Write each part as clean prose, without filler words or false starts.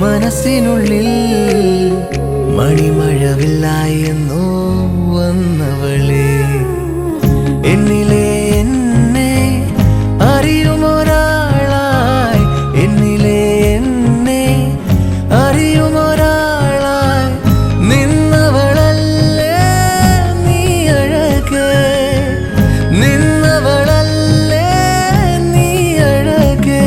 മനസ്സിനുള്ളിൽ മണിമഴവില്ലായെന്നോ വന്നവളെ എന്നിലെ എന്നെ അറിയുമൊരാളായി എന്നിലെ എന്നെ അറിയുമൊരാളായി നിന്നവളല്ലേ നീ അഴകേ നിന്നവളല്ലേ നീ അഴകേ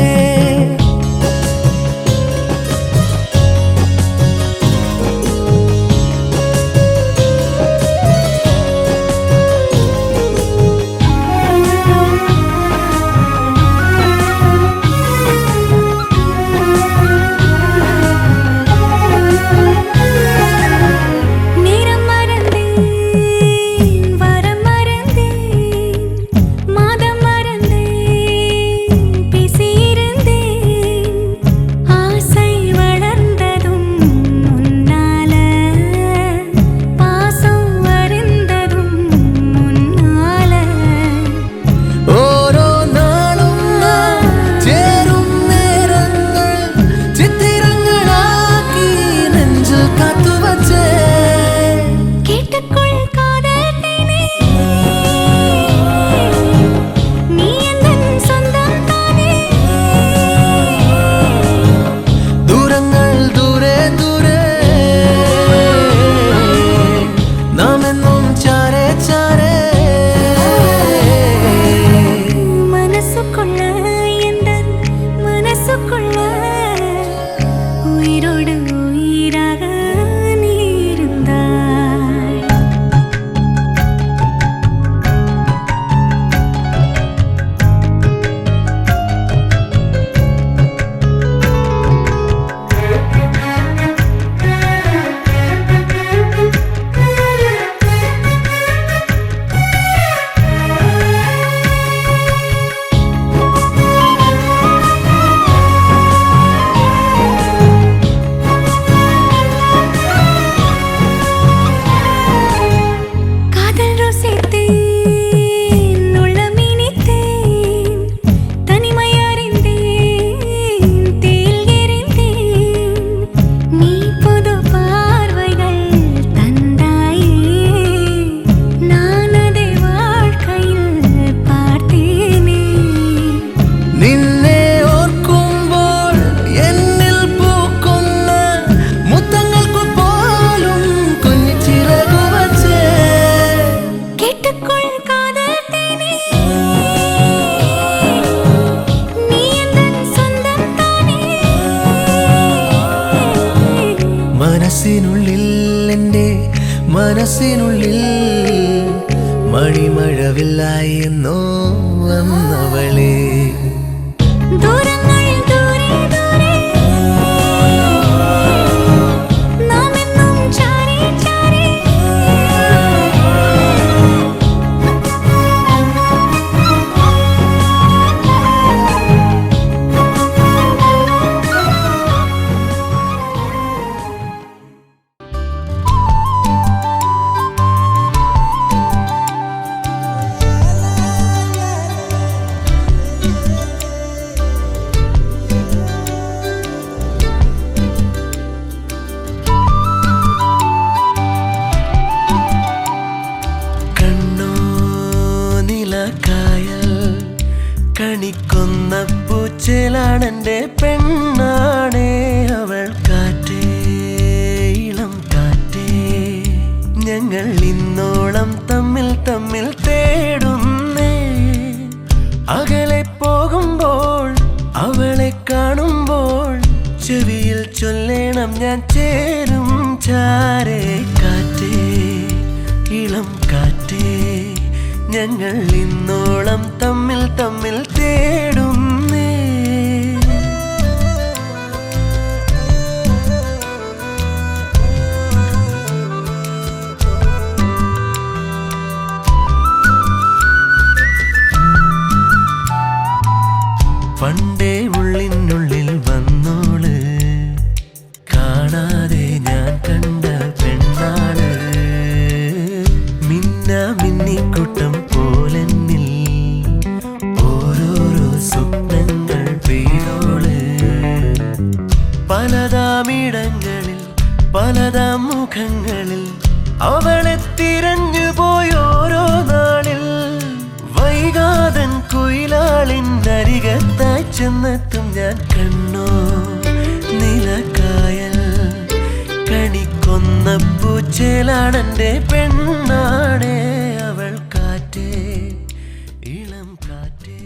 മനസ്സിനുള്ളിൽ എൻ്റെ മനസ്സിനുള്ളിൽ മണിമഴവില്ലായി എന്നോ വന്നവളെ കണിക്കൊന്ന പൂച്ചേലാണെൻ്റെ പെണ്ണാണേ അവൾ കാറ്റേ ഇളം കാറ്റേ ഞങ്ങൾ ഇന്നോളം തമ്മിൽ തമ്മിൽ തേടുന്നേ അകലെ പോകുമ്പോൾ അവളെ കാണുമ്പോൾ ചെവിയിൽ ചൊല്ലേണം ഞാൻ ചേരും ചാരേ കാറ്റേ ഇളം കാറ്റേ ഞങ്ങൾ ഇന്നോളം തമ്മിൽ തമ്മിൽ തേടുന്നേ പണ്ടേ ഉള്ളിനുള്ളിൽ വന്നോള് കാണാതെ ഞാൻ കണ്ട പെണ്ണാണ് മിന്നിക്കൂട്ടം പോലെന്നിൽ ഓരോരോ പലതാമിടങ്ങളിൽ പലതാം മുഖങ്ങളിൽ അവളെ തിരഞ്ഞു പോയോരോ നാളിൽ വൈകാതൻ കുയിലാളിൻ അരികത്തായി ചെന്നെത്തും ഞാൻ കണ്ണോ നിലക്കായൽ കണിക്കൊന്ന പൂച്ചേലാണെന്റെ പെണ്ണാടേ അവൾ കാറ്റേ ഇളം കാറ്റേ.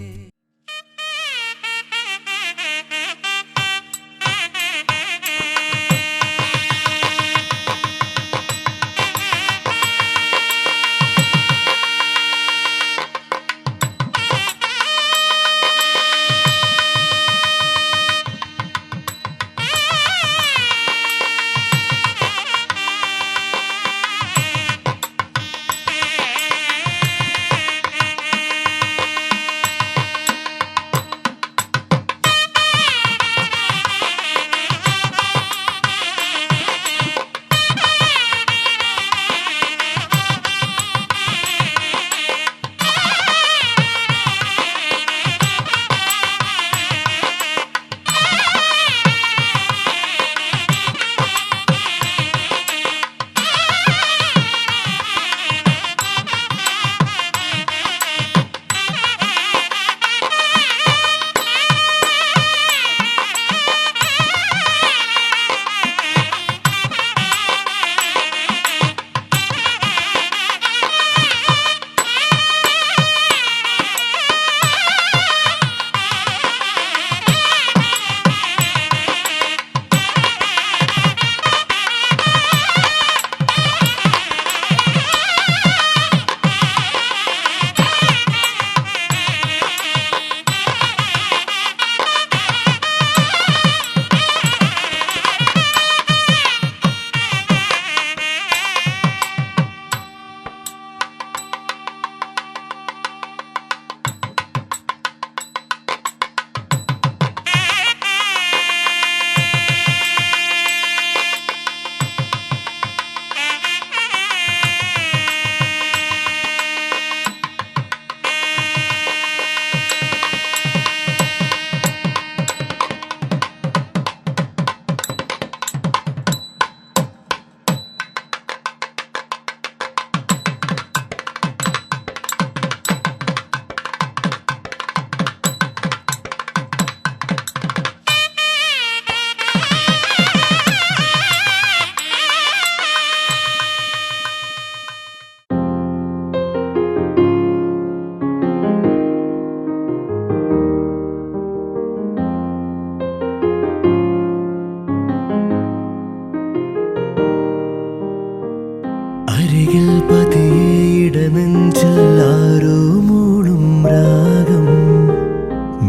അരികിൽ പതിയിടനെഞ്ചെല്ലാരോ മൂളും രാഗം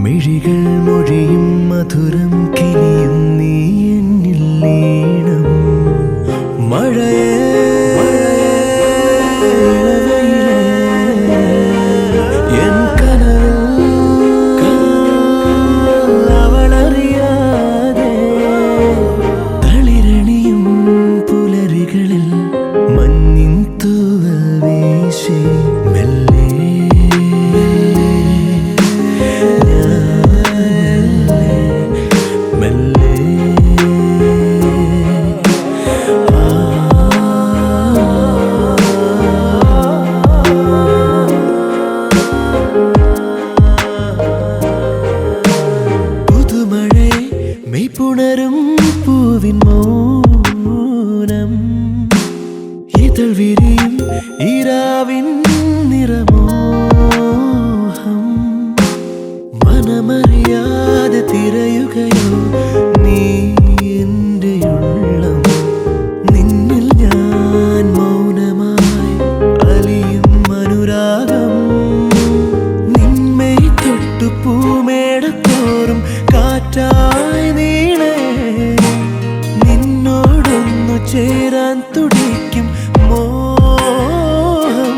മിഴികൾ മൊഴിയും മധുരം കിനിയും നീ എന്നിൽ ലീനം മഴയേ എൻ കനവിൽ അവളറിയാതെ തളിരണിയും പുലരികളിൽ മഞ്ഞിൻ തൂവൽ വീശി മെല്ലെ മെല്ലെ പുതുമഴ മെയ്പുണരും പൂവിൻ മൗനം ഇതൾ വിരിയും ഈരാവിൻ നിറമോഹം മനമറിയാതെ തിരയുകയോ നീ എൻ്റെ ഉള്ളം നിന്നിൽ ഞാൻ മൗനമായി അലിയും അനുരാഗം നിന്മേ തൊട്ടു പൂമേടത്തോറും കാറ്റായി നീളേ നിന്നോടൊന്നു ചേരാൻ തുടിക്കും മോഹം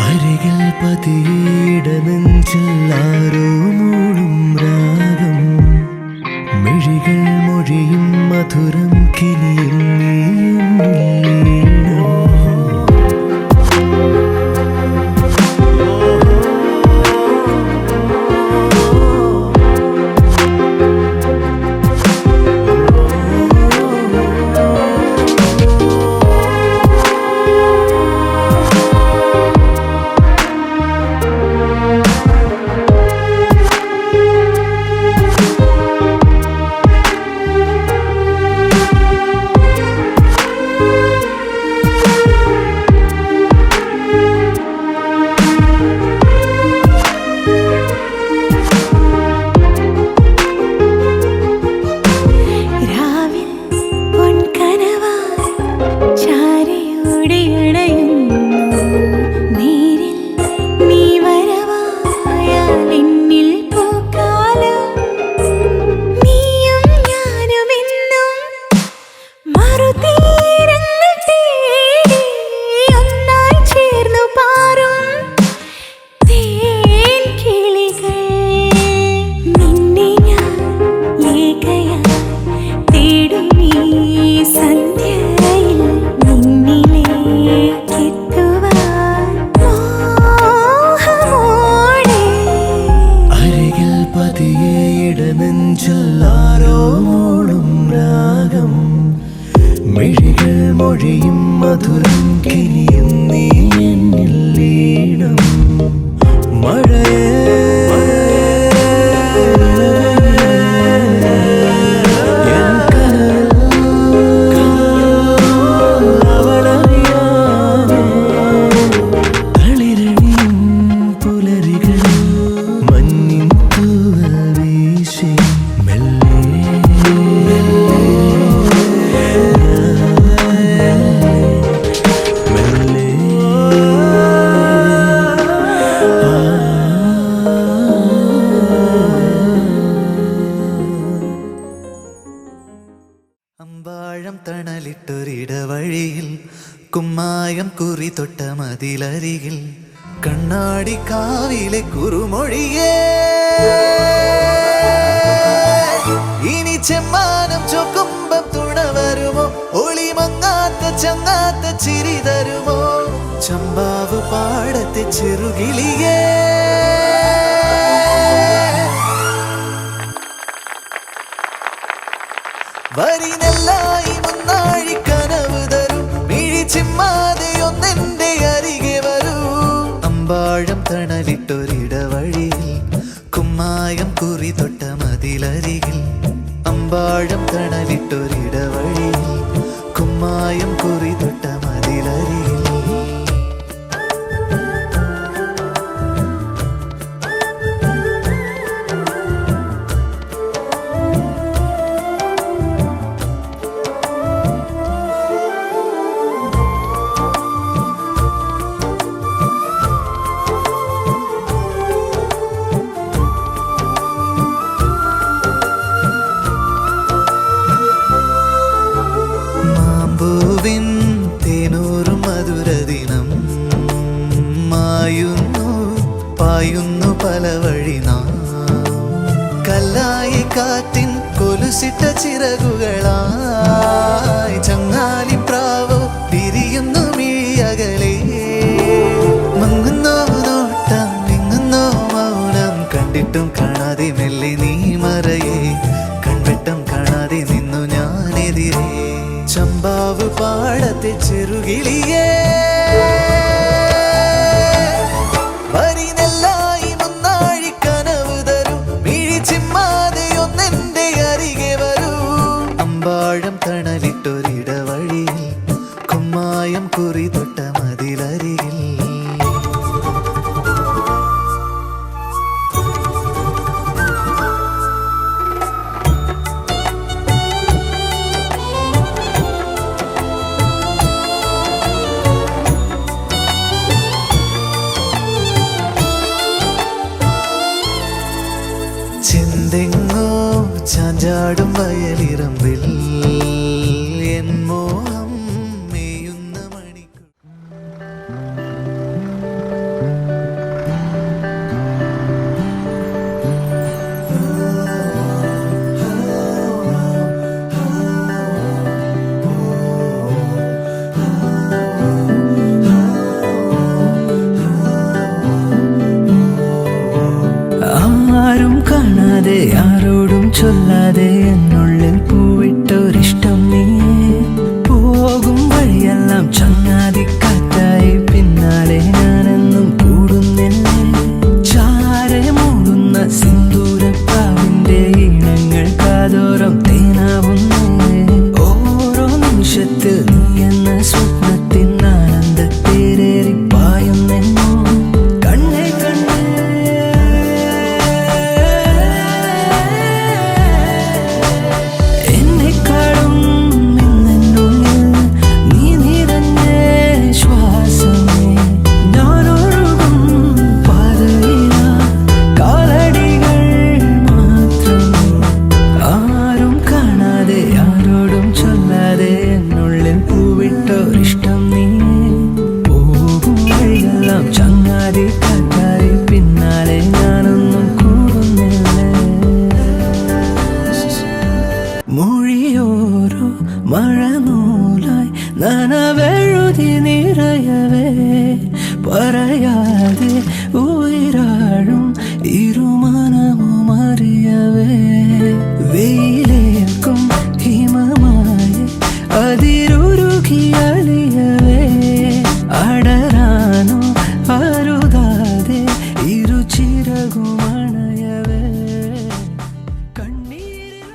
അരികിൽ പതിയിടനെഞ്ചെല്ലാരോ മൂളും രാഗം മിഴികൾ മൊഴിയും മധുരം കിനിയും നീ എന്നിൽ ലീനം മധുരം കിനിയും നീ എന്നിൽ ലീനം മഴയേ അമ്പാഴം തണലിട്ടൊരിടവഴിയിൽ കുമ്മായം കുറി തൊട്ട മതിലരികിൽ കണ്ണാടി കാവിലെ കുറുമൊഴിയേ ഇനി ചെമ്മാനം ചൊക്കുമ്പം തുണ വരുമോ ഒളിമങ്ങാത്ത ചങ്ങാത്ത ചിരി തരുമോ ചമ്പാവ് പാടത്തെ ചെറുകിളിയേ വരിനെല്ലായി മുന്നാഴി കനവ് തരും മിഴി ചിമ്മാതെ ഒന്നെന്റെ അരികെ വരൂ അമ്പാഴം തണലിട്ടൊരിടവഴിയിൽ കുമ്മായം കുറി തൊട്ട മതിലരികിൽ അമ്പാഴം തണലിട്ടൊരിടവഴിയിൽ കുമ്മായം കുറി തൊട്ട മതിലരികിൽ തേനൂറും മധുരദിനം മായുന്നു പായുന്നു പല വഴി നാം കല്ലായി കാറ്റിൻ കൊലുസിട്ട ചിറകുകളായി ചങ്ങാലി പ്രാവോ പിരിയുന്നു മിഴിയകലേ മങ്ങുന്നോ നോട്ടം വിങ്ങുന്നോ മൗനം കണ്ടിട്ടും കാണാതെ മെല്ലെ നീ മറയേ കൺവെട്ടം കാണാതെ നിന്നു ഞാനെതിരേ ചമ്പാവ് പാടത്തെ ചെറുകിളിയേ വരിനെല്ലായി മുന്നാഴി കനവ് തരും മിഴി ചിമ്മാതെ ഒന്നെന്റെ അരികെ വരൂ അമ്പാഴം തണലിട്ടൊരിടവഴിയിൽ കുമ്മായം കുറി തൊട്ട മതിലരികിൽ ചിന്തെങ്ങോ ചാഞ്ചാടും വയലിറമ്പിൽ എൻ മോഹം മേയുന്ന മണിക്കൂർ ആരും കാണാതെ ആരോടും ചൊല്ലാതെ എന്നുള്ളിൽ പൂവി உலகும் அணையவே கண்ணீரில்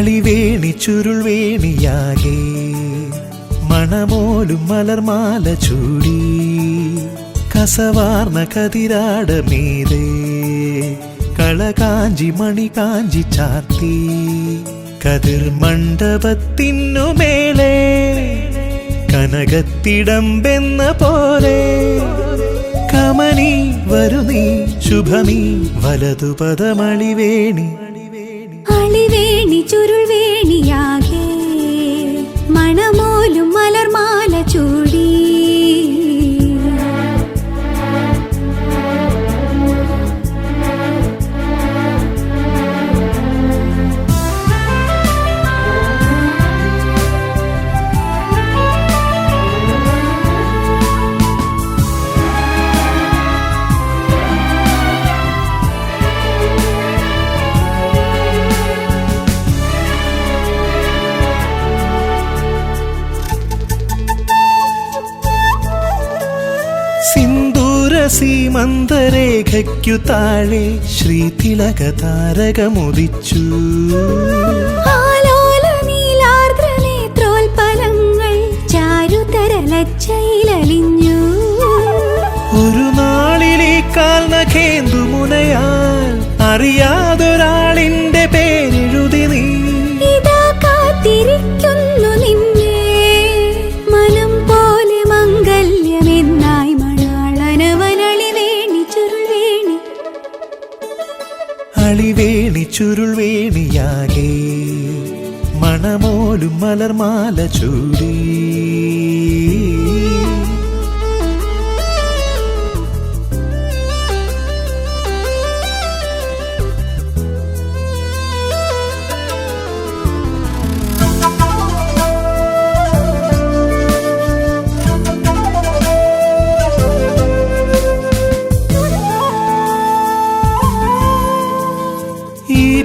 അളിവേണി ചുരുൾ വേണിയാകെ മണമോലും മലർമാല ചൂടി കസവാർന്ന കതിരാട മീതേ കളകാഞ്ചി മണി കാഞ്ചി ചാർത്തി കതിർ മണ്ഡപത്തിനു മേലെ കനകത്തിടമ്പെന്ന പോലെ കമനി വരുനീ ശുഭമീ വലതുപദമളിവേണി അളിവേണി ചുരുൾ വേണിയാകെ മണമോലും മലർമാല ചൂടി സീമന്തരേഖയ്ക്കു താഴെ ശ്രീതിലക താരകമുദിച്ചു ആലോല നീലാർദ്ര നേത്രോൽപലങ്ങൾ ചാരുതരലച്ചയിലലിഞ്ഞു ഒരു നാളിലീ കാൽനഖേന്ദു മുനയാൽ അറിയാതൊരാളിന്റെ പേരെഴുതി നീ ഇതാ കാത്തിരിക്കുന്നു നിന്നെ മനം പോലെ മംഗല്യമെന്നായി അളിവേണി ചുരുൾ വേണിയാകെ മണമോലും മലർമാല ചൂടി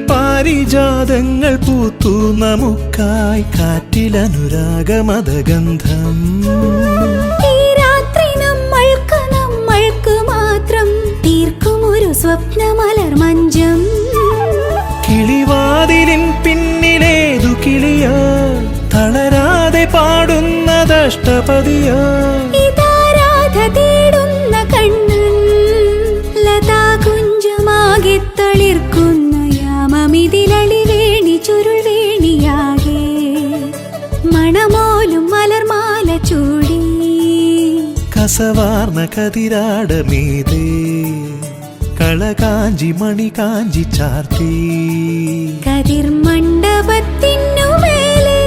പാരിജാതങ്ങൾ പൂത്തു നമുക്കായി കാറ്റിലനുരാഗമതഗന്ധം ഈ രാത്രി നമ്മൾക്ക് മാത്രം തീർക്കും ഒരു സ്വപ്നമലർ മഞ്ചം കിളിവാതിലിൻ പിന്നിലേതു കിളിയോ തളരാതെ പാടുന്നതഷ്ടപതിയോ ഇതാരാധ തേടുന്ന കണ്ണൻ ലതാ കുഞ്ചമാകെ തളിർക്കുന്ന യാമമിതിലളിവേണി ചുരുൾ വേണിയാകെ മണമോലും മലർമാല ചൂടി കസവാർന്ന കതിരാട മീതേ കളകാഞ്ചി മണി കാഞ്ചി ചാർത്തി കതിർ മണ്ഡപത്തിനു മേലെ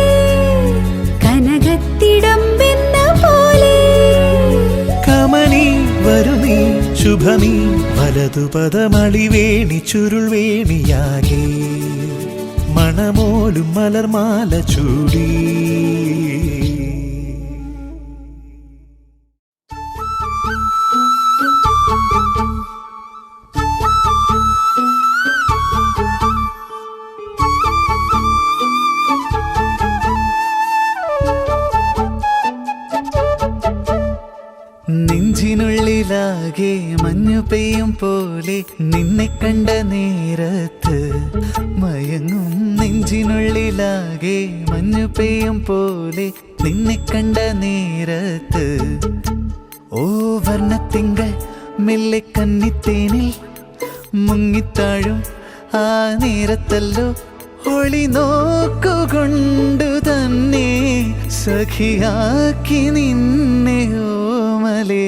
കനകത്തിടമ്പെന്ന പോലെ കമനി വരുനീ ശുഭമീ വലതുപദമളിവേണി ചുരുൾ വേണിയാകെ മണമോലും മലർമാല ചൂടി നെഞ്ചിനുള്ളിലാകെ മഞ്ഞു പെയ്യും പോലെ നിന്നെ കണ്ട നേരത്ത് മയങ്ങും നെഞ്ചിനുള്ളിലാകെ മഞ്ഞു പെയ്യും പോലെ നിന്നെ കണ്ട നേരത്ത് ഓ വർണ്ണത്തിങ്കൾ മെല്ലെ കന്നിത്തേനിൽ മുങ്ങിത്താഴും ആ നേരത്തല്ലോ ഒളി നോക്കുകൊണ്ടു തന്നെ സഖിയാക്കി നിന്നെ ഓമലേ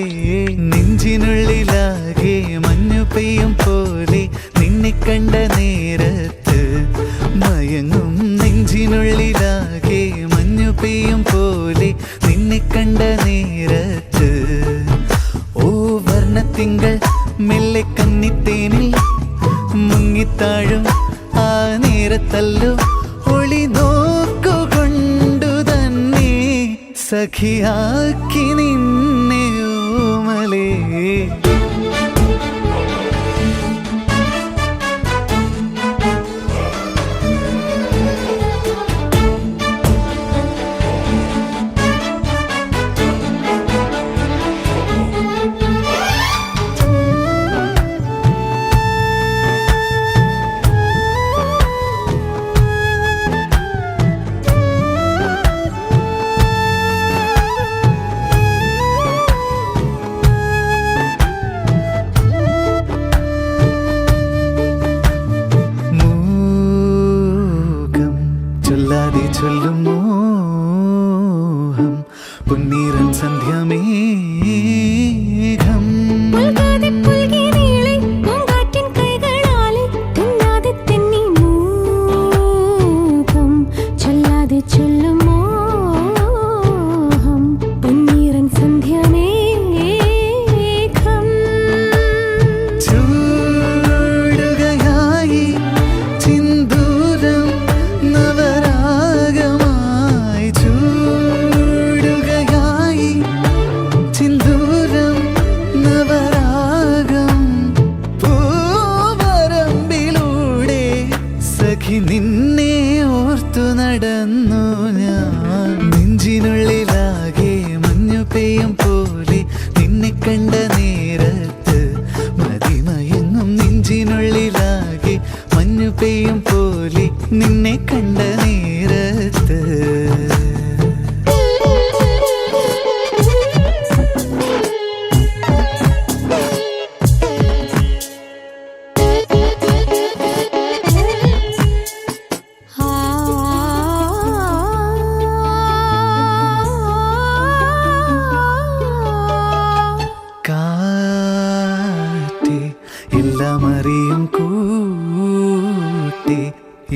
നെഞ്ചിനുള്ളിലാകെ മഞ്ഞു പെയ്യും പോലെ നിന്നെ കണ്ട നേരത്ത് മയങ്ങും നെഞ്ചിനുള്ളിലാകെ മഞ്ഞു പെയ്യും പോലെ നിന്നെ കണ്ട നേരത്ത് ഓ വർണ്ണത്തിങ്കൾ മെല്ലെ കന്നിത്തേനിൽ മുങ്ങിത്താഴും ആ നേരത്തല്ലോ ഒളി നോക്കുകൊണ്ടു തന്നെ സഖിയാക്കി നിന്നെ ഓമലേ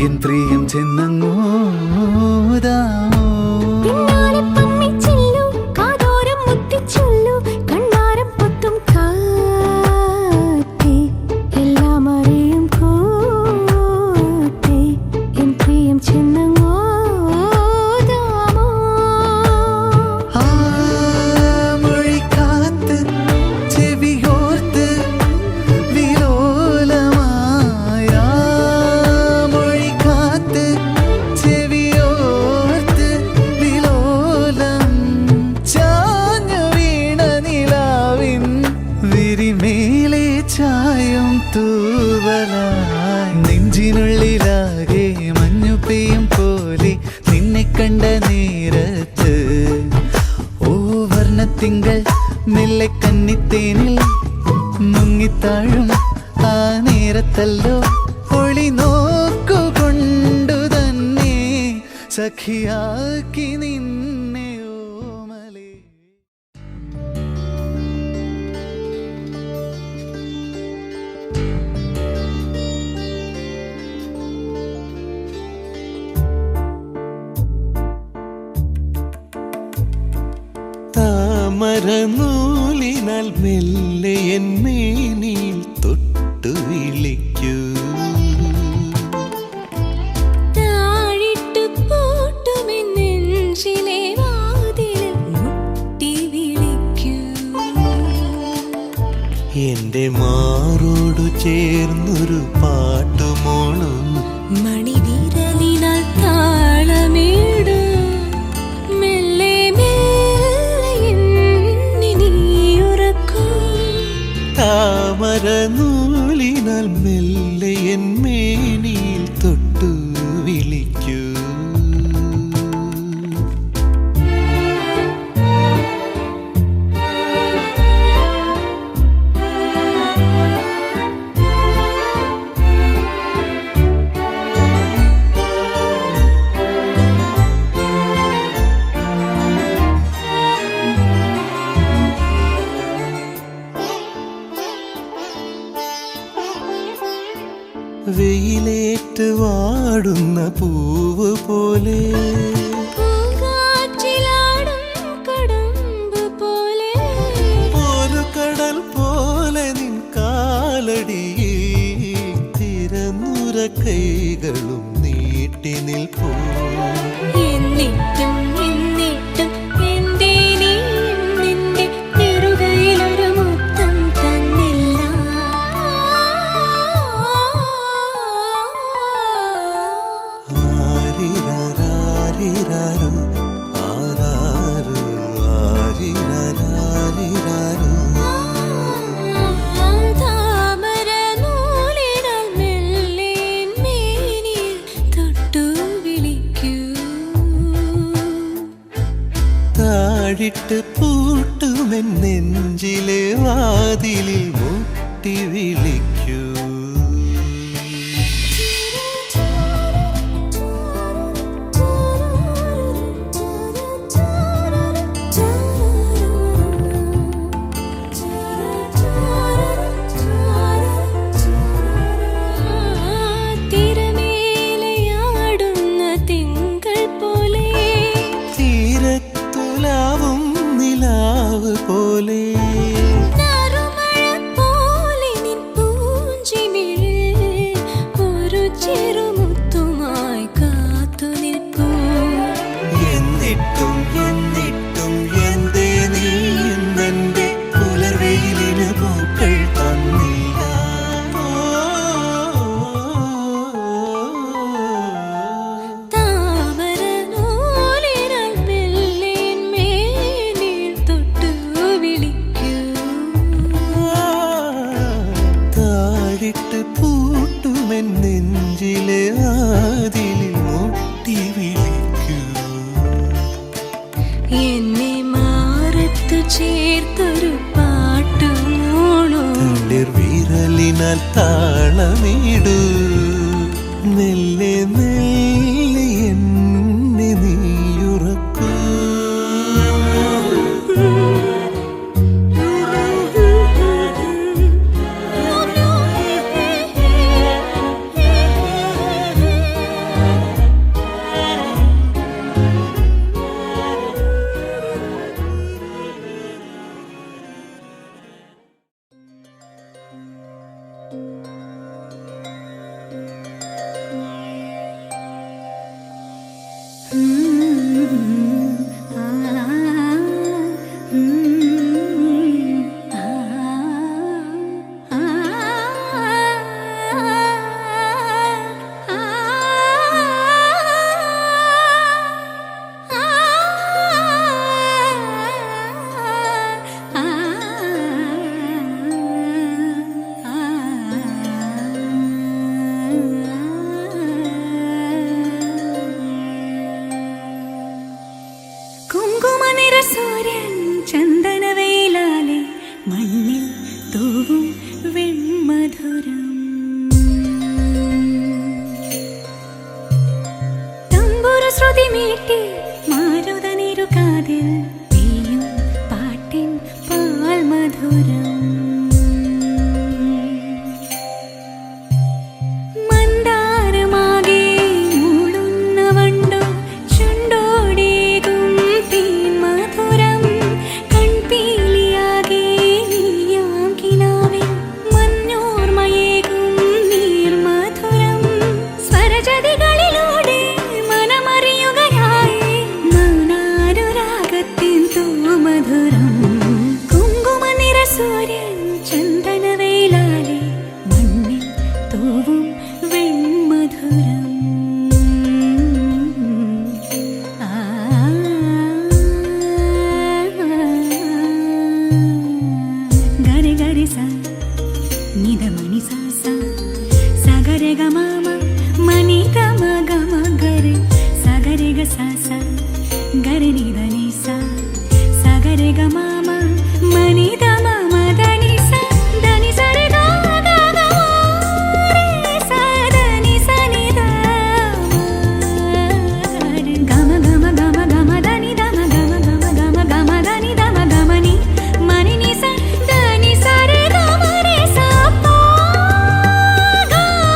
എൻ പ്രിയം ചെന്നങ്ങോതാമോ പിന്നാലെ പമ്മിച്ചെല്ലു, കാതോരം മുത്തിച്ചൊല്ലു, കണ്ണാരം പൊത്തും കാറ്റേ, എല്ലാം അറിയും കൂട്ടേ, എൻ പ്രിയം ചെന്നങ്ങോതാമോ. ആ മൊഴി കാത്ത് ചെവിയോർത്ത് വിലോലമായ മൊഴി കാത്ത് ചെവിയോർത്ത് വിലോലം ചാഞ്ഞു വീണ നിലാവിൻ വിരിമേലെ ചായം തൂവലായി നെഞ്ചിനുള്ളിലാകെ മഞ്ഞു പെയ്യും പോലെ നിന്നെ കണ്ട നേരത്ത് ഓ വർണ്ണത്തിങ്കൾ മെല്ലെ കന്നിത്തേനിൽ മുങ്ങിത്താഴും ആ നേരത്തല്ലോ ഒളി നോക്കുകൊണ്ടു തന്നെ സഖിയാക്കി നിന്നെ ഓമലേ. താമരനൂലിനാൽ മെല്ലെ എൻ മേനിയിൽ തൊട്ടു വിളിക്കൂ. താഴിട്ട് പൂട്ടുമെന്നെഞ്ചിലെ വാതിലിൽ മുട്ടി വിളിക്കൂ. എന്റെ മാറോടു ചേർന്നൊരു പാട്ടുമോളും മണിവിരലിനാൽ താളമിടൂ. മെല്ലെ മെല്ലെ എന്നെ നീ ഉറക്കൂ. താമരനൂലിനാൽ മെല്ലെ എൻ മേനിയിൽ തൊട്ടു വിളിക്കൂ. വെയിലേറ്റ് വാടുന്ന പൂവ് പോലെ പൂങ്കാറ്റിലാടും കടമ്പ് പോലെ ഒരു കടൽ പോലെ നിൻ കാലടിയിൽ തിരന്നുര കൈകളും നീട്ടി നിൽപ്പൂ. എന്നിട്ടും എന്നിട്ടും എന്തേ നീ നിന്റെ നെറുകയിലൊരു മുത്തം തന്നില്ല. ആരിരാരിരാരോ, ആരാരോ, ആരിരാരിരാരോ. താമരനൂലിനാൽ മെല്ലെ എൻ മേനിയിൽ തൊട്ടു വിളിക്കൂ. താഴിട്ട് പൂട്ടുമെൻ നെഞ്ചിലെ വാതിലിൽ മുട്ടി വിളിക്കൂ. തിരമേലയാടുന്ന തിങ്കൾ പോലെ തീരത്തുലാവും നിലാവ് പോലെ നറുമഴ പോലെ നിൻ പൂഞ്ചിമിഴിൽ ഒരു ചെറുമുത്തുമായി കാത്തു നിൽക്കൂ. എന്നിട്ടും എന്നിട്ടും എന്തേ നീ ഇന്നെന്റെ പുലർവെയിലിന് പൂക്കൾ തന്നില്ല. താമരനൂലിനാൽ മെല്ലെ എൻ മേനിയിൽ തൊട്ടു വിളിക്കൂ. താഴിട്ട് പൂട്ടുമെൻ നെഞ്ചിലെ വാതിലിൽ മുട്ടി വിളിക്കൂ. എന്നെ മാറത്തു ചേർത്തൊരു പാട്ടുമൂളൂ. വിരലിനാൽ താളമിടൂ. മെല്ലെ മെല്ലെ എന്നെ നീയുറക്കൂ. മധുരം മന്ദാരമാകെ മൂളുന്ന വണ്ടോ ചുണ്ടോടേകും തേൻ മധുരം കൺപീലിയാകെ നീയാം കിനാവിൽ മഞ്ഞോർമയേകും നീർ മധുരം സ്വരജതികളിലൂടെ മനമറിയുകയായി മൗനാനുരാഗത്തിൻ തൂമധുരം കുങ്കുമനിറ സൂര്യൻ ചന്ദനവേലാലെ മണ്ണിൽ തൂവും വെൺമധുരം ഗരി ഗരി സ നിധമണി സ സ സഗരെ ഗ മ മ മനി ഗ മ ഗ മ ഗരെ സഗരെ ഗ സ സ ഗരി നിധ നി സ സഗരെ ഗ മ മ മനി ധ മ മ ധ നി സ ധ നി സ രെ ഗ ഗ ഗ മ രെ സ ധ നി സ നി ധ ഗ മ ഗ മ ഗ മ ഗ മ ധ നി ധ മ ഗ മ ഗ മ ഗ മ ഗ മ ധ നി ധ മ ഗ മ നി മ നി നി സ ധ നി സ രെ ഗ മ രെ സ പ ഗ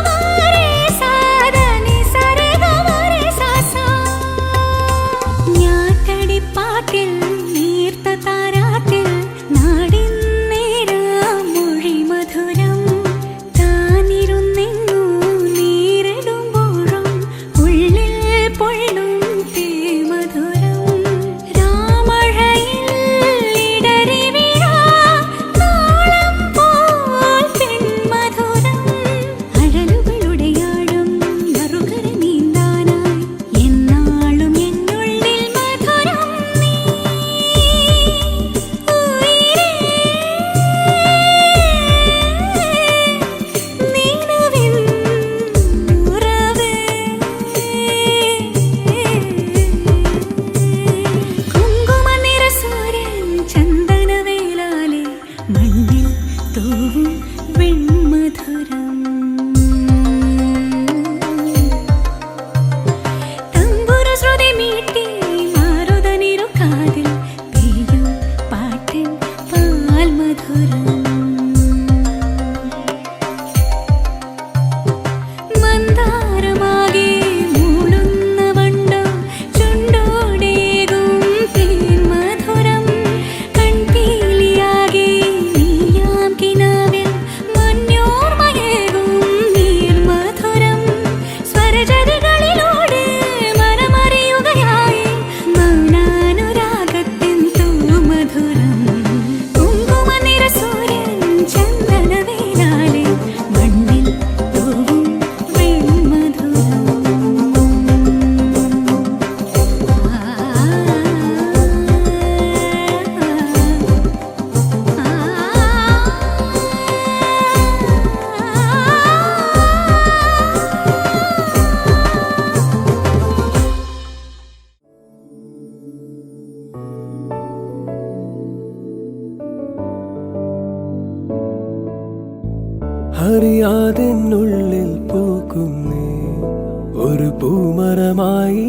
മ രെ സ ധ നി സ രെ ഗ മ രെ സ സ ഞാറ്റടിപ്പാട്ടിൽ നീർത്ത താരാട്ടിൽ നാടിൻ നേരം മൊഴി മധുരം താനിരുന്നെങ്ങു നീരിടുമ്പോഴും ഉള്ളിൽ പൊള്ളും തേമധുരം രാമഴയിൽ ഇടറി വീഴാ നാളം പോൽ പെൺമധുരം അഴലുകളുടെ ആഴം നറുകര നീന്താനായി എന്നാളും എന്നുള്ളിൽ മധുരം നീ ഉയിരേ നീനവിൻ ഉറവേ കുങ്കുമനിറ സൂര്യൻ ചന്ദനവേലാലെ മണ്ണിൽ തൂവും വെൺമധുരം തമ്പുരു ശ്രുതി മീട്ടി മാറുതനിരു കാതിൽ പെയ്യും പാട്ടിൻ പാൽ മധുരം മന്ദാരമാകെ മൂളുന്ന വണ്ടോ ചുണ്ടോടേകും തേൻ മധുരം കൺപീലിയാകെ നീയാം കിനാവിൽ മഞ്ഞോർമയേകും നീർ മധുരം സ്വരജതികളിലൂടെ മനമറിയുകയായി മൗനാനുരാഗത്തിൻ തൂമധുരം കുങ്കുമനിറ സൂര്യൻ ചന്ദനവേലാലെ മണ്ണിൽ തൂവും വെൺമധുരം അറിയാതെന്നുള്ളിൽ പൂക്കുന്നേ ഒരു പൂമരമായി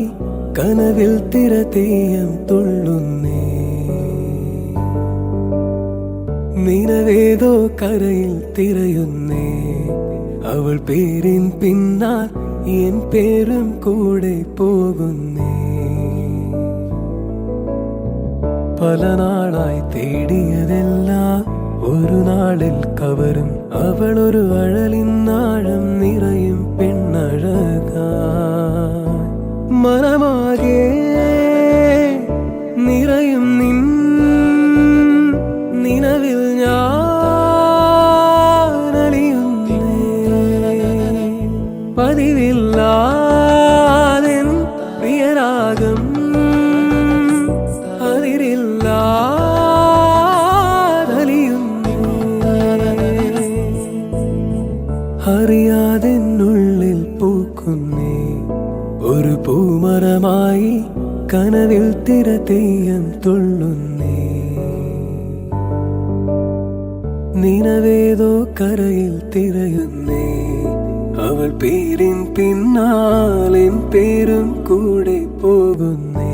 കനവിൽ തിരതീയം തുള്ളുന്നേ നിനവേതോ കരയിൽ തിരയുന്നേ അവൾ പേരിൻ പിന്നാൽ എൻ പേരും കൂടെ പോകുന്നേ പല നാളായി തേടിയതെല്ലാം ഒരു നാളിൽ കവരും അവളൊരു അഴലിന്നാഴം നിറയും പെണ്ണഴകാ മനമാകെ നിറയും നിൻ നിലവിൽ ഞാനലിയുന്നേ പതിവില്ലാതെൻ പ്രിയരാഗം അറിയാതെന്നുള്ളിൽ പൂക്കുന്നേ ഒരു പൂമരമായി കനവിൽ തിരതീയം തുള്ളുന്നേ നിനവേതോ കരയിൽ തിരയുന്നേ അവൾ പേരിൻ പിന്നാലെൻ പേരും കൂടെ പോകുന്നേ.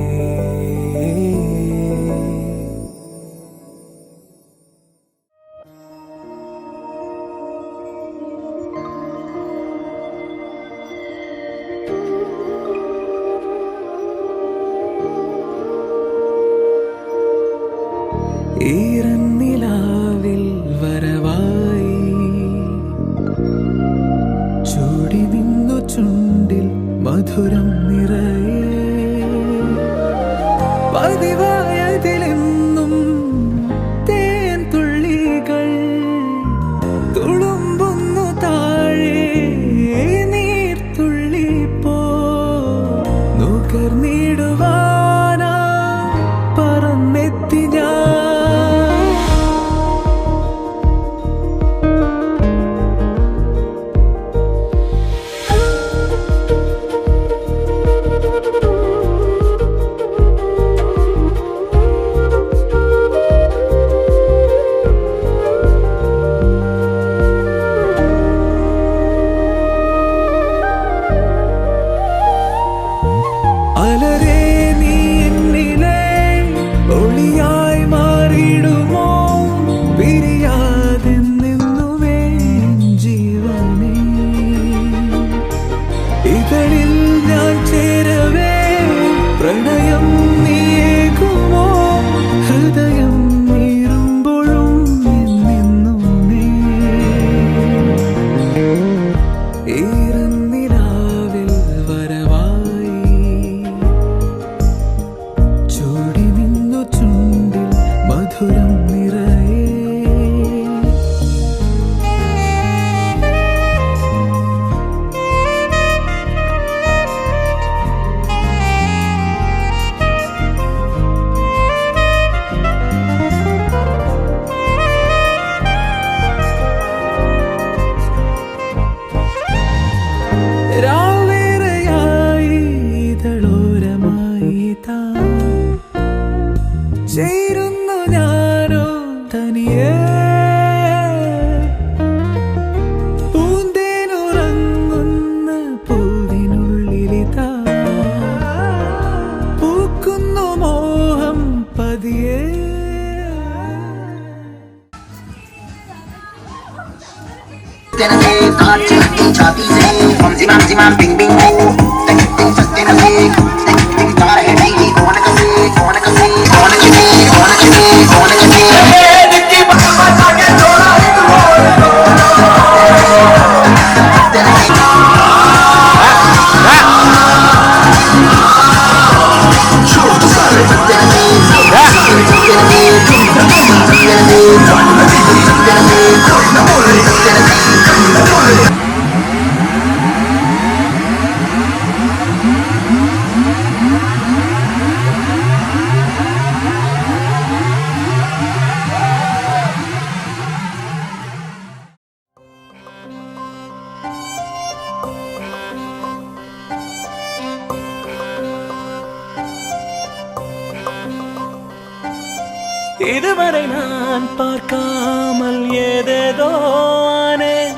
പിരിയാതെന്നെന്നുമേ ജീവനേ ഇതളിൽ ഞാൻ ചേരവേ പ്രണയം നീയേകുമോ ഹൃദയം നീറുമ്പോഴും എന്നെന്നുമേ ഈറന്നിലാവിൽ വരവായി ചൂടി നിന്നു ചുണ്ടിൽ മധുരം നിറയെ രാവേറെയായി ഇതളോരമായി താ ചേരുന്നു ഞാനോ തനിയേ പൂന്തേനുറങ്ങുന്ന പൂവിനുള്ളിലിതാ പൂക്കുന്നു മോഹം പതിയേ Chapi se, om zimam zimam bing bing bing. Take things just in a week. Take things got a headache. Wanna go see, wanna go see, wanna chili, wanna chili, wanna chili. Hey, Nikki, bata bata ke chola hi tu. இதுவரை நான் பார்க்காமல் ஏதேதோ ஆனேன்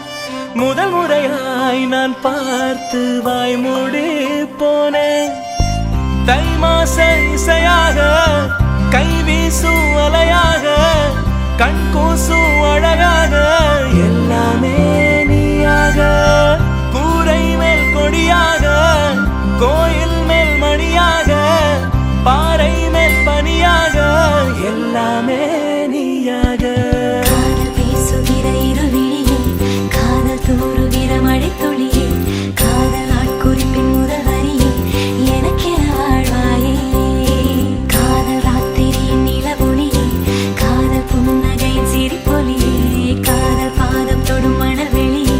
முதல் முறையாய் நான் பார்த்து வாய்மூடி போனேன் தை மாச இசையாக கை வீசும் அலையாக கண் கூசும் அழகாக எல்லாமே நீயாக கூரை மேல் கொடியாக கோயில் மேல் மணியாக பாறை மேல் பனியாக எல்லாமே நீயாக காதல் பேசுகிற இருவிழியே காதல் தூறுகிற மழைத்துளியே காதல் ஆட்குறிப்பின் முதல் வரியே எனக்கென வாழ்வாயே காதல் ராத்திரியின் நிலவொளியே காதல் புன்னகையின் சிரிப்பொலியே காதல் பாதம் தொடும் மணல் வெளியே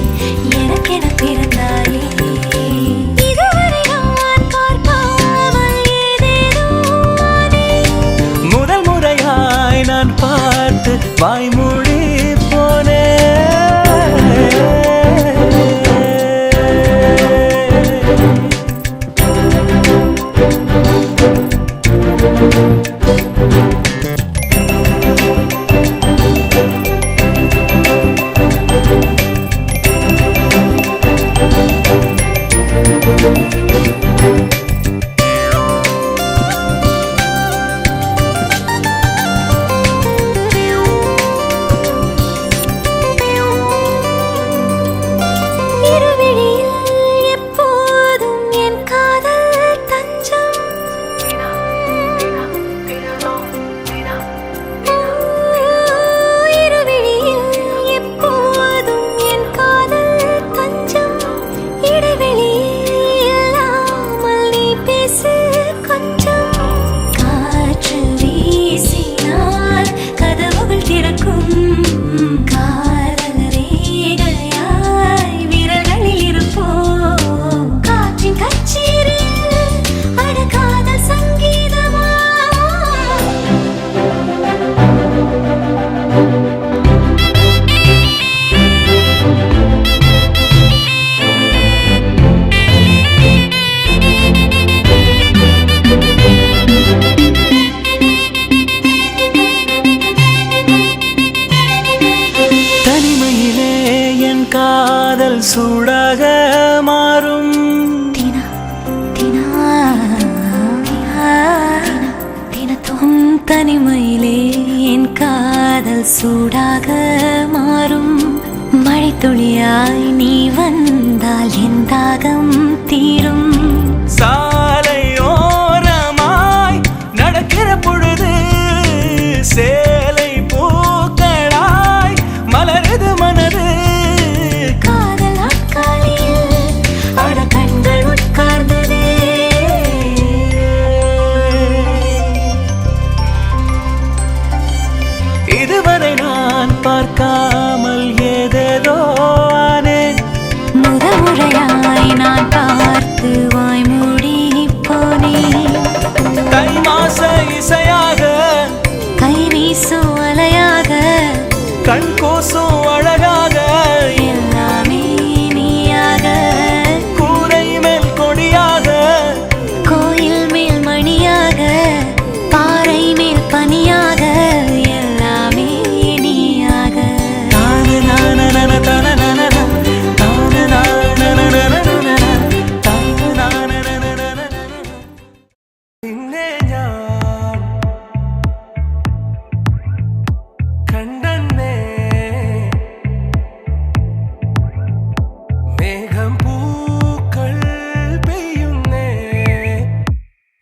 எனக்கென பிறந்தாயே இதுவரை நான் பார்க்காமல் ஏதேதோ ஆனேன். முதல் முறையாய் நான் பார்த்து வாய்மூடி இருவிழியில் எப்போதும் என் காதல் தஞ்சம் இருவிழியில் எப்போதும் என் காதல் தஞ்சம் இடைவெளி இல்லாமல் நீ பேசு கொஞ்சம் காற்று வீசினால் கதவுகள் திறக்கும் காதல் ரேகையாய் விரல்களில் இருப்போம் காற்றின் கச்சேரியில் அடக்காத சங்கீதமா தனிமையிலே என் காதல் சூடாக மாறும் தினா தினா தினா தினத்தும் தனிமையிலே என் காதல் காதல் சூடாக மாறும் மழைத்துளியாய் நீ வந்தால் என் தாகம் தீரும் சாலையோரமாய் நடக்கிற பொழுது சேலை பூக்களாய் மலருது மனது காதல் நாட்காலில் அட கண்கள் உட்கார்ந்ததே இதுவரை நான் பார்க்காமல் ஏதேதோ ஆனேன் முதமுறையாய் நான் பார்த்து வாய் மூடி போனேன் தை மாச இசையாக கை வீசும் அலையாக கண் கூசும் அழகாக எல்லாமே நீயாக கூரை மேல் கொடியாக கோயில் மேல் மணியாக பாறை மேல் பனியாக எல்லாமே நீயாக தான நான நன தன நன தான நான நன நன தான நான நன நன നിന്നെ ഞാൻ കണ്ടെന്നേ മേഘം പൂക്കൾ പെയ്യുന്നേ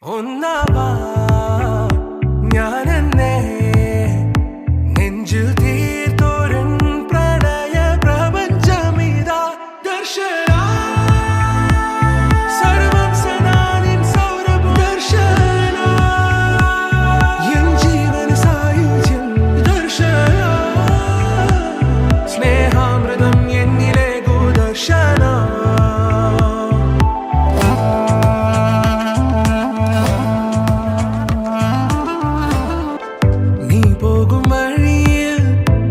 ഒന്നാവാ ഞാനെന്നേ നെഞ്ചിൽ തീർത്തോരൻ പ്രണയ പ്രപഞ്ചമിതാ ദർശന സർവം സദാനിൻ സൗരഭ ദർശന എൻ ജീവന സായുജ്യം ദർശന സ്നേഹാമൃതം എന്നിലെ ഗോദർശന നീ പോകും വഴിയിൽ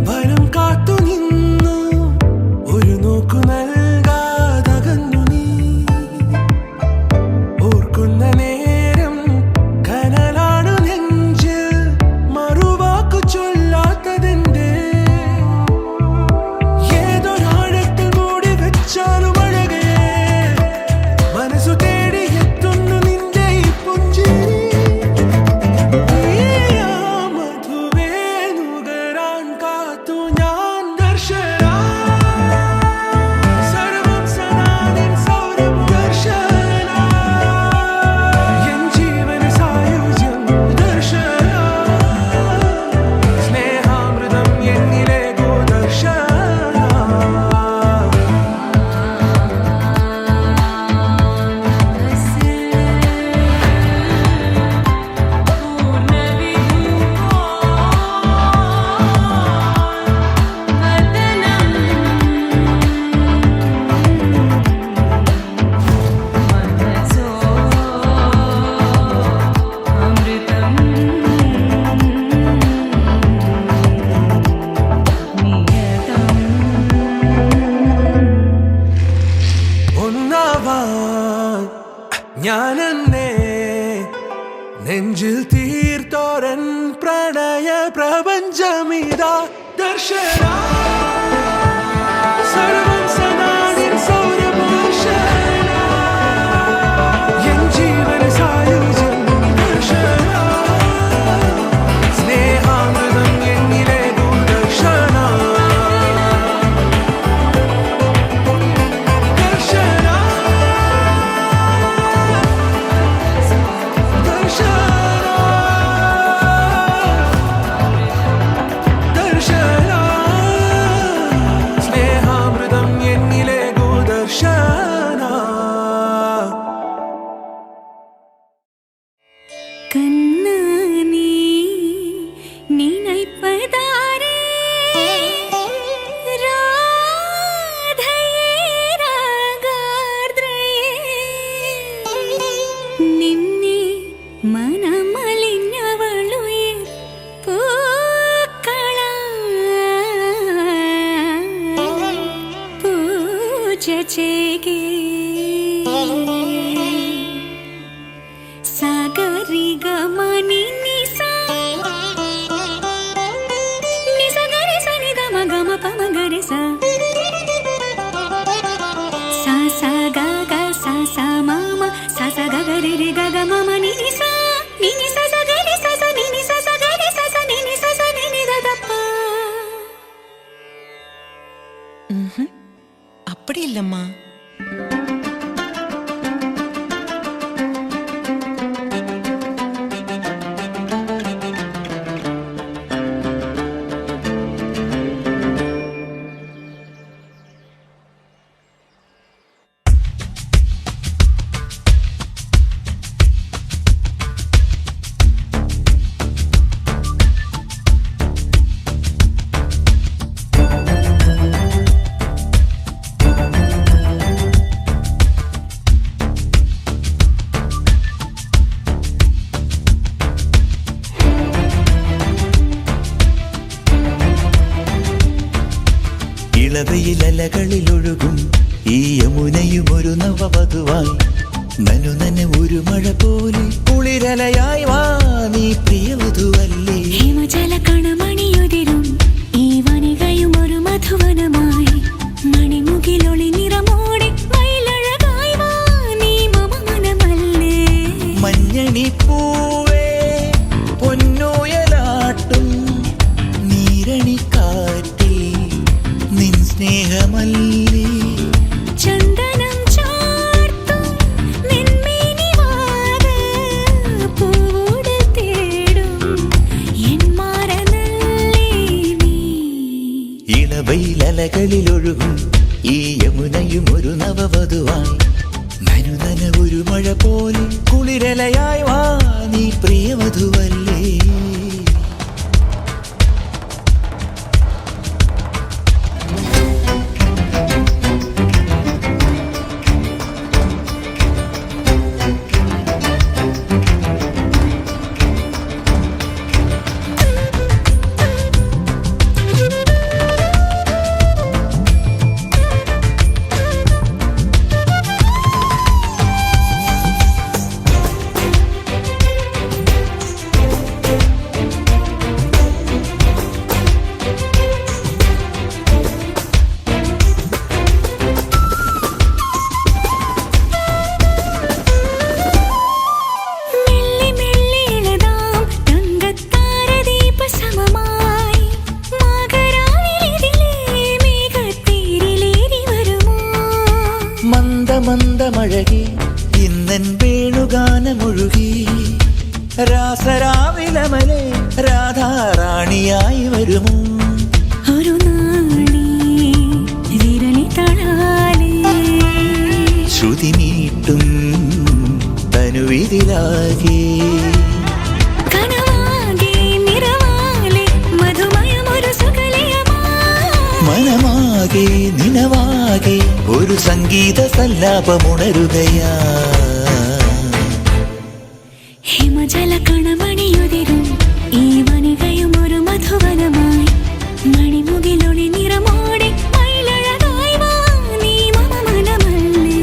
വനം കാത്തു നിന്നു ഒരു നോക്കു നൽകാതകന്നു നീ ഓർക്കുന്ന നേരം കനലാണു നെഞ്ചിൽ മറുവാക്കു ചൊല്ലാത്തതെന്റെ ഏതൊരാഴത്തിൽ മൂടി വെച്ചാലും അഴകേ മനസ്സു തേടി എത്തുന്നു നിന്റെ ഈ പുഞ്ചിരി മധുവേ നുകരാൻ കാത്തു ഞാൻ ദർശന സർവം സദാനിൻ സൗരഭ ദർശന എൻ ജീവന സായുജ്യം ദർശന സ്നേഹാമൃതം എന്നിലെ ഗോദർശന ഒന്നാവാൻ ഞാനെന്നേ നെഞ്ചിൽ തീർത്തോരൻ പ്രണയ പ്രപഞ്ചമിതാ ദർശന സർവം സദാനിൻ സൗരഭ ദർശന എൻ ജീവന സായുജ്യം ദർശന സ്നേഹാമൃതം എന്നിലെ ഗോദർശന ദർശന ദർശന സ്നേഹാമൃതം എന്നിലെ ഗോദർശന கண்ணு நீ நினைப்பதாரே ராதையே ராகார்த்ரயே നിന്നെ മനമലിഞ്ഞവളുയിർ പൂക്കളായി പൂജ ചെയ്യേ സാഗരി ഗമനി നിസ നിസ ഗരി സനി ഗമ ഗമ പമ ഗരി സ sa sa ga ga sa sa mama sa sa ga ga ri ri ga ga mama ni ni sa sa ga ni sa sa ni ni sa sa ga ni sa sa ni ni sa sa ni ni da da pa அப்படி இல்லம்மா. ഇളവയിലലകളിലൊഴുകും ഈ യമുനയും ഒരു നവവധുവായി നനുനന ഒരു മഴ പോലെ കുളിരലയായി വാ നീ പ്രിയവധുവല്ലേ. ഹിമജല കണമണിയുതിരും ഈ വനികയും ഒരു മധുവനമായി മണിമുകിലൊളി നിറമോടെ മയിലഴകായി വാ നീ മമ മനമല്ലേ. മഞ്ഞണി പൂവേ പൊന്നോയലാട്ടും നീരണിക്കാറ്റിൽ നിൻ സ്നേഹമല്ലേ. ചന്ദനം ചാർത്തും നിൻമേനി വാര പൂവോട് തേടും എൻ മാരനല്ലേ നീ. ഇളവയിലലകളിലൊഴുകും ഈ യമുനയും ഒരു നവവധുവായി നനുനന ഒരു മഴ പോലെ കുളിരലയായി വാ നീ പ്രിയവധുവല്ലേ. മന്ദമഴകി ഇന്നൻ വേണുഗാനമൊഴുകി രാസരാവിലമലെ രാധാറാണിയായി വരുമോ. ഒരു നാളി വിരലി തളാലേ ശ്രുതി നീട്ടും തനുവിതിലാകെ കനവാകെ നിറവാലെ മധുമയമൊരു സുഖലയമായി മനമാകെ നിനവാകെ ഒരു സംഗീത സല്ലാപമുണരുകയാ. ഹിമജല കണമണിയുതിരും ഈ വനികയും ഒരു മധുവനമായി മണിമുകിലൊളി നിറമോടെ മയിലഴകായി വാ നീ മമ മനമല്ലേ.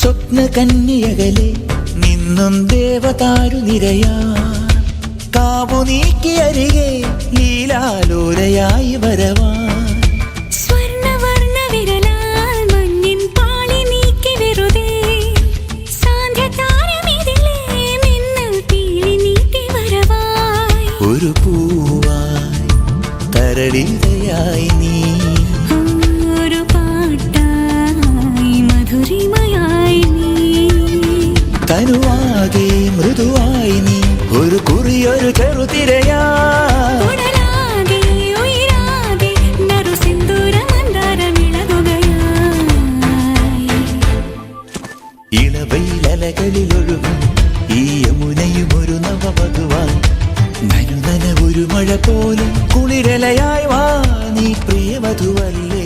സ്വപ്നകന്യകലെ നിന്നും ദേവതാരു നിരയാ കാവു നീക്കിയരികെ ലീലാലോലയായി വരവാ. സ്വർണ്ണവർണ്ണ വിരലാൽ മഞ്ഞിൻ പാളി നീക്കി വെറുതെ സാന്ധ്യതാരമിതിലേ മിന്നൽ പീലി നീട്ടി വരവായി. ഒരു പൂവായി തരളിതയായി നീ ഒരു പാട്ടായി മധുരിമയായി നീ തനുവാകെ മൃദുവായി നീ ഒരു കുറിയൊരു ചെറുതിരയാ. ഉടലാകെ ഉയിരാകെ കരകളിലൊഴുകും ഈ യമുനയും ഒരു നവവധുവായി നനുനന ഒരു മഴ പോലെ കുളിരലയായി വാ നീ പ്രിയവധുവല്ലേ.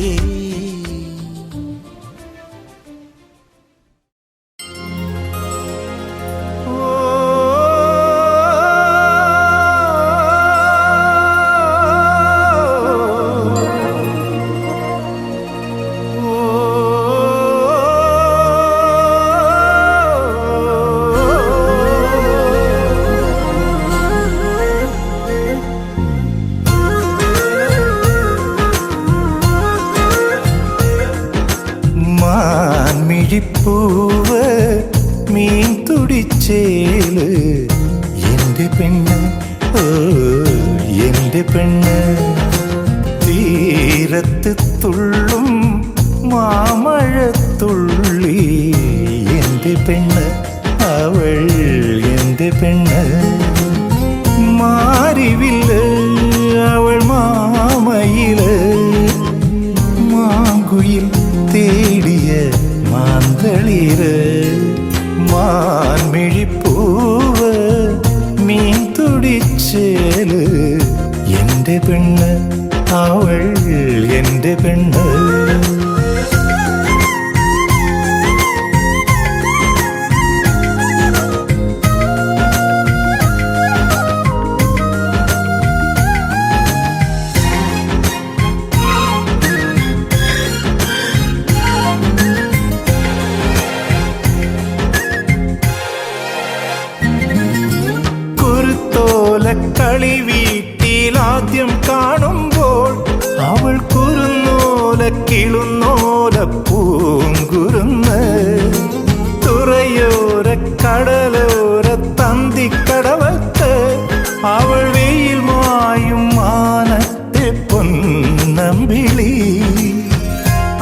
പൂവ് മീൻ തുടിച്ചേല് എന്റെ പെണ്ണ്, ഓ എന്റെ പെണ്ണ്. തീരത്ത് തുള്ളും മാമഴത്തുള്ളി എന്റെ പെണ്ണ്, അവൾ എന്റെ പെണ്ണ്. മാറിവില്ല് അവൾ മാമയില് മാങ്കുയിൽ തേടിയ മാന്തളിര്. മാൻമിഴിപ്പൂവ് മീൻ തുടിച്ചേല് എന്റെ പെണ്ണ്, അവൾ എന്റെ പെണ്ണ്. കളി വീട്ടിലാദ്യം കാണുമ്പോൾ അവൾ കുറുന്നോല കിളുന്നോല പൂങ്കുരുന്ന്. തുറയോര കടലോര തന്തിക്കടവത്ത് അവൾ വെയിൽ മായും മാനത്തെ പൊന്നമ്പിളി.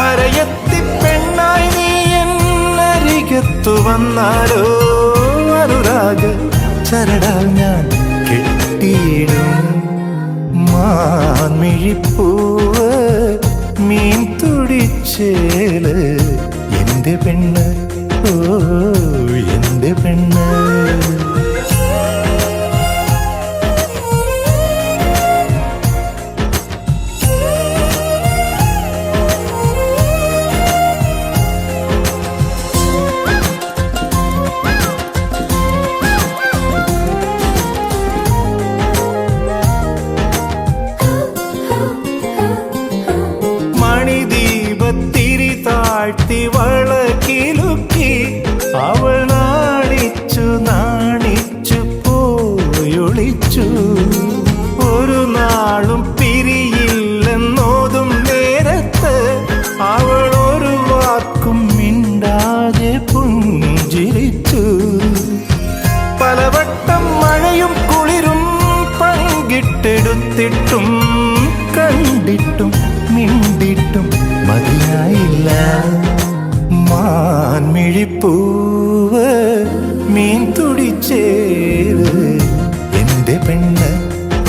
അരയത്തി പെണ്ണായി നീ എന്നരികത്തു വന്നാലോ അനുരാഗ ചരടാൽ ഞാൻ കെട്ടിയിടും. മാൻമിഴിപ്പൂവ് മീൻ തുടിച്ചേല് എന്റെ പെണ്ണ്, ഓ എന്റെ പെണ്ണ്. വളക്കിലുക്കി അവൾ നാണിച്ചു നാണിച്ചു പോയൊളിച്ചു. ഒരു നാളും പിരിയില്ലെന്നോതും നേരത്ത് അവൾ ഒരു വാക്കും മിണ്ടാതെ പുഞ്ചിരിച്ചു. പലവട്ടം മഴയും കുളിരും പങ്കിട്ടെടുത്തിട്ടും കണ്ടിട്ടും മിണ്ടിട്ടും മതിയായില്ല. മാൻമിഴിപ്പൂവ് മീൻ തുടിച്ചേല് എന്റെ പെണ്ണ്,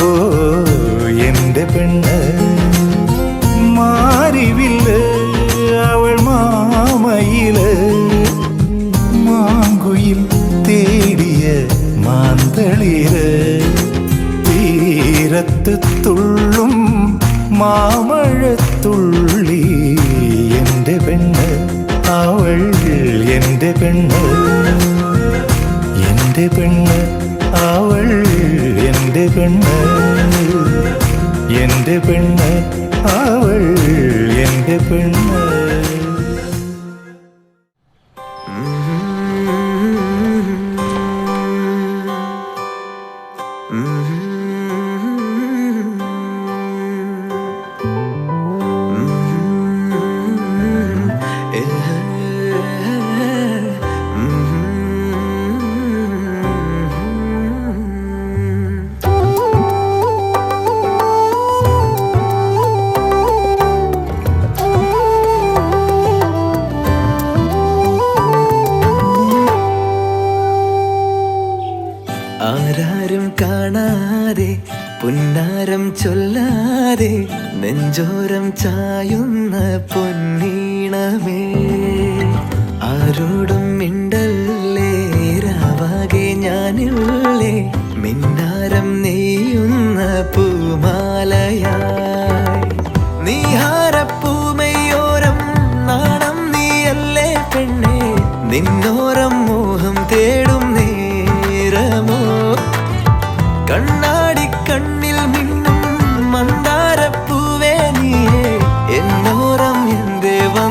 ഓ എന്റെ പെണ്ണ്. മാറിവില്ല് അവൾ മാമയില് മാങ്കുയിൽ തേടിയ മാന്തളിര്. തീരത്ത് തുള്ളും മാമഴത്തുള്ളി എന്റെ പെണ്ണ്, അവൾ എന്റെ പെണ്ണ്. എന്റെ പെണ്ണ്, അവൾ എന്റെ പെണ്ണ്. എന്റെ പെണ്ണ്, അവൾ എന്റെ പെണ്ണ്. ആരാരും കാണാതെ പുന്നാരം ചൊല്ലാതെ നെഞ്ചോരം ചായുന്ന പൊന്നീണമേ. ആരോടും മിണ്ടല്ലേ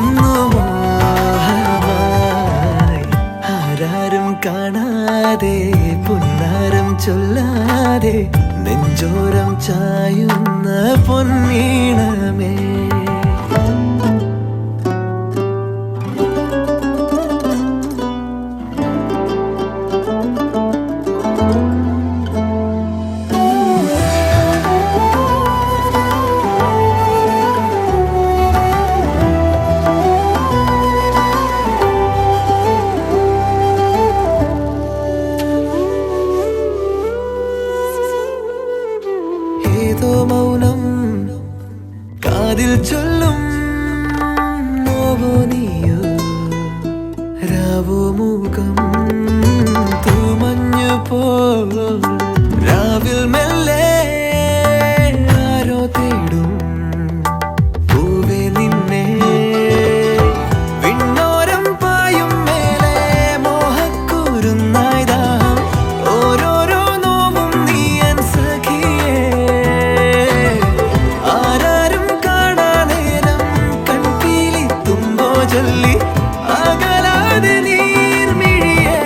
വന്നു മോഹമായി. ആരാരും കാണാതെ പുന്നാരം ചൊല്ലാതെ നെഞ്ചോരം ചായുന്ന പൊന്നീണമേ. ഏതോ മൗനം കാതിൽ ചൊല്ലും നോവോ നീയോ രാവോ മൂകം തൂമഞ്ഞു പോ രാവിൽ മെല്ലെ ആരോ തേടും പൂവേ നിന്നെ. വിണ്ണോരം പായും മേലെ മോഹക്കൂരുന്നായി ദാഹം ഓരോരോ നോവും നീയൻ സഖിയേ. ആരാരും കാണാ നേരം കൺപീലി തുമ്പോ ചൊല്ലി അകലാതെ നീർമിഴിയേ.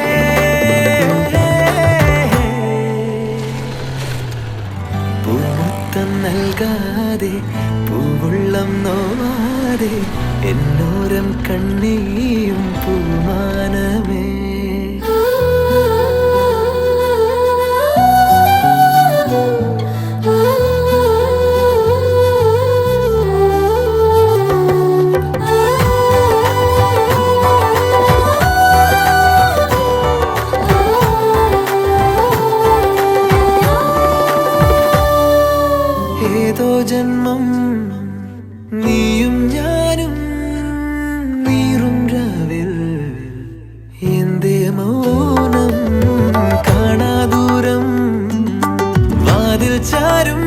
പൂമുത്തം നൽകാതെ പൂവുള്ളം നോവാതെ എന്നോരം കണ്ണീയും പൂമാനമേ. ഏതോ ജന്മം നീയും ഞാനും നീറും രാവിൽ എന്തേ മൗനം കാണാദൂരം വാതിൽ ചാരും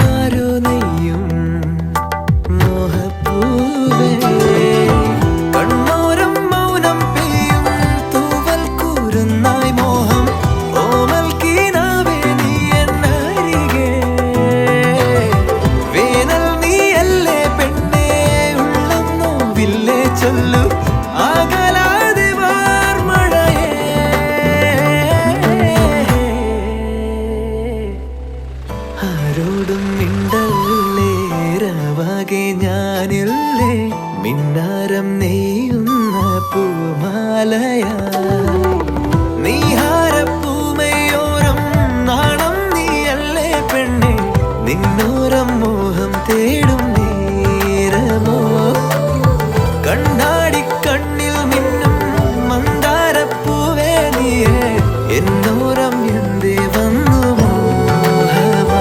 ആരോ നെയ്യും മോഹപ്പൂവേ. കണ്ണോരം മൗനം പെയ്യും തൂവൽ കൂരുന്നായി മോഹം ഓമൽ കീനാവേ നീ എന്നരികെ. വേനൽ നീയല്ലേ പെണ്ണേ ഉള്ളം നോവില്ലേ ചൊല്ലു അകലാതെ വാർമഴയേ. ആരോടും മിണ്ടല്ലേ രാവാകെ ഞാനില്ലേ മിന്നാരം നെയ്യുന്ന പൂമാലയാ. നീഹാരപ്പൂമയോരം നാണം നീയല്ലേ പെണ്ണെ നിന്നോരം മോഹം തേടും നേരമോ. കണ്ണാടി കണ്ണിൽ മിന്നും മന്ദാരപ്പൂവേ നീയേ എന്നോരം എന്തേ വന്നു മോഹമായി.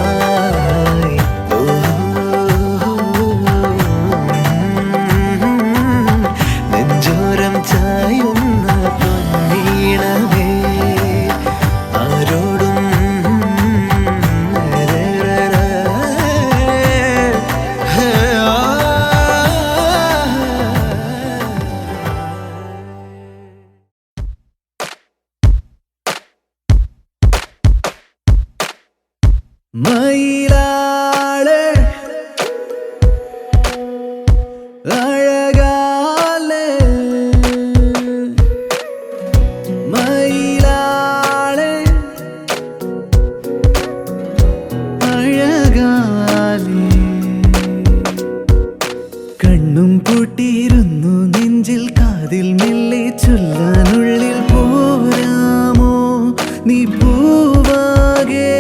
നെഞ്ചോരം ചായുന്ന പൊന്നീണമേ. ആരോടും മയിലാളെ അഴകാലെ മയിലാളെ അഴകാലെ. കണ്ണും പൂട്ടിയിരുന്നു നെഞ്ചിൽ കാതിൽ മെല്ലെ ചൊല്ലാനുള്ളിൽ പോരാമോ നീ പൂവാകെ.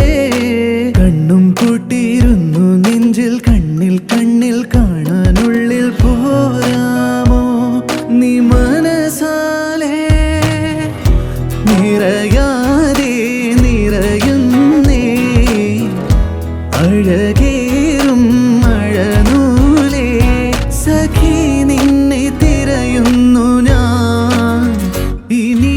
കണ്ണും പൂട്ടിയിരുന്നു നെഞ്ചിൽ കണ്ണിൽ കണ്ണിൽ കാണാനുള്ളിൽ പോരാമോ നീ മനസാലെ. നിറയാതെ നിറയുന്നേ അഴകേറും മഴനൂലേ. സഖി നിന്നെ തിരയുന്നു ഞാൻ ഇനി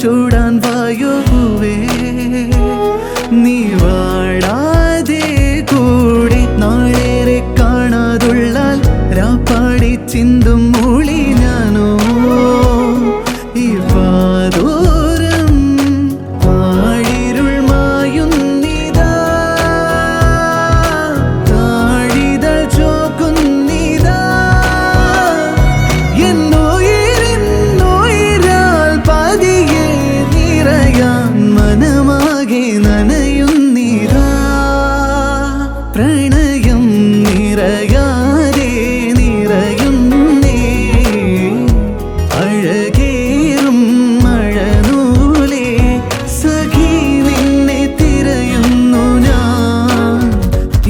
ചൂടാൻ വായോ പൂവേ നീ വാടാതെ കൂടെ നാളേറെ കാണാതുള്ളാൽ രാപ്പാടി ചിന്തും മൂളി ഞാനോ ഈ വാതോരം ആഴിരുൾ മായുന്നിതാ താഴിതൾ ചോക്കുന്നിതാ എന്നോയിരാൽ പതിയെ നിറയാൻ മനമാകെ നനയുന്നിതാ പ്രണയം നിറയാതെ നിറയുന്നേ അഴകേറും മഴനൂലേ സഖി നിന്നെ തിരയുന്നു ഞാൻ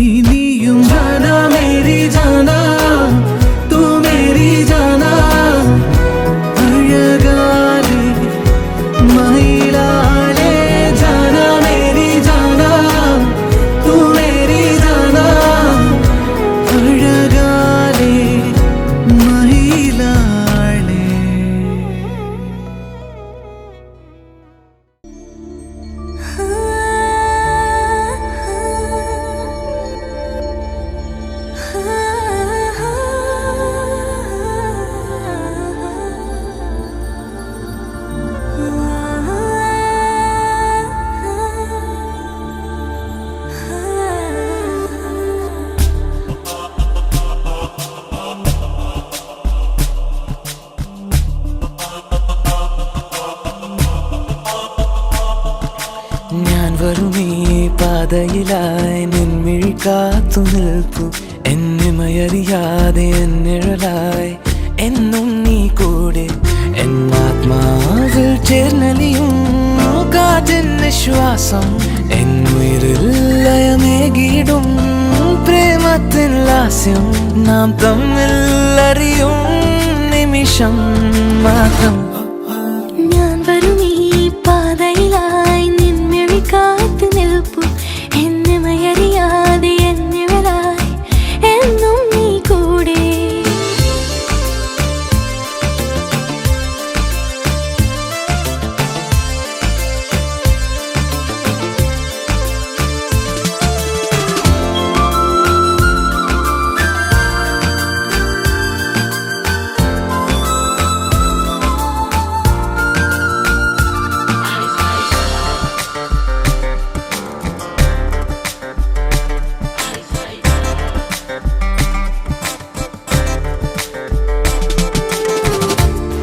ഇനിയും ജാനാ മേരി ജാനാ തൂ മേരി ജാനാ അഴകാലേ മയിലാളേ ജാനാ മേരി ജാനാ തൂ മേരി ജാനാ അഴകാലേ മയിലാളേ ഞാൻ വരുമീ പാതയിലായി നിൻമിഴി കാത്തു നിൽപ്പു എന്നിമയറിയാതെ എന്നിഴലായി എന്നും നീ കൂടെ എന്നാത്മാവിൽ ചേർന്നലിയും കാറ്റിൻ ശ്വാസം എന്നുയിരിൽ ലയമേകിടും പ്രേമത്തിൻ ലാസ്യം നാം തമ്മിൽ അറിയും നിമിഷം മാത്രം ഞാൻ വരും ഈ പാതയിലായി നിൻമിഴി കാത്തു നിൽപ്പു എന്നിമയറിയാതെ എന്നിവരായി എന്നും നീ കൂടെ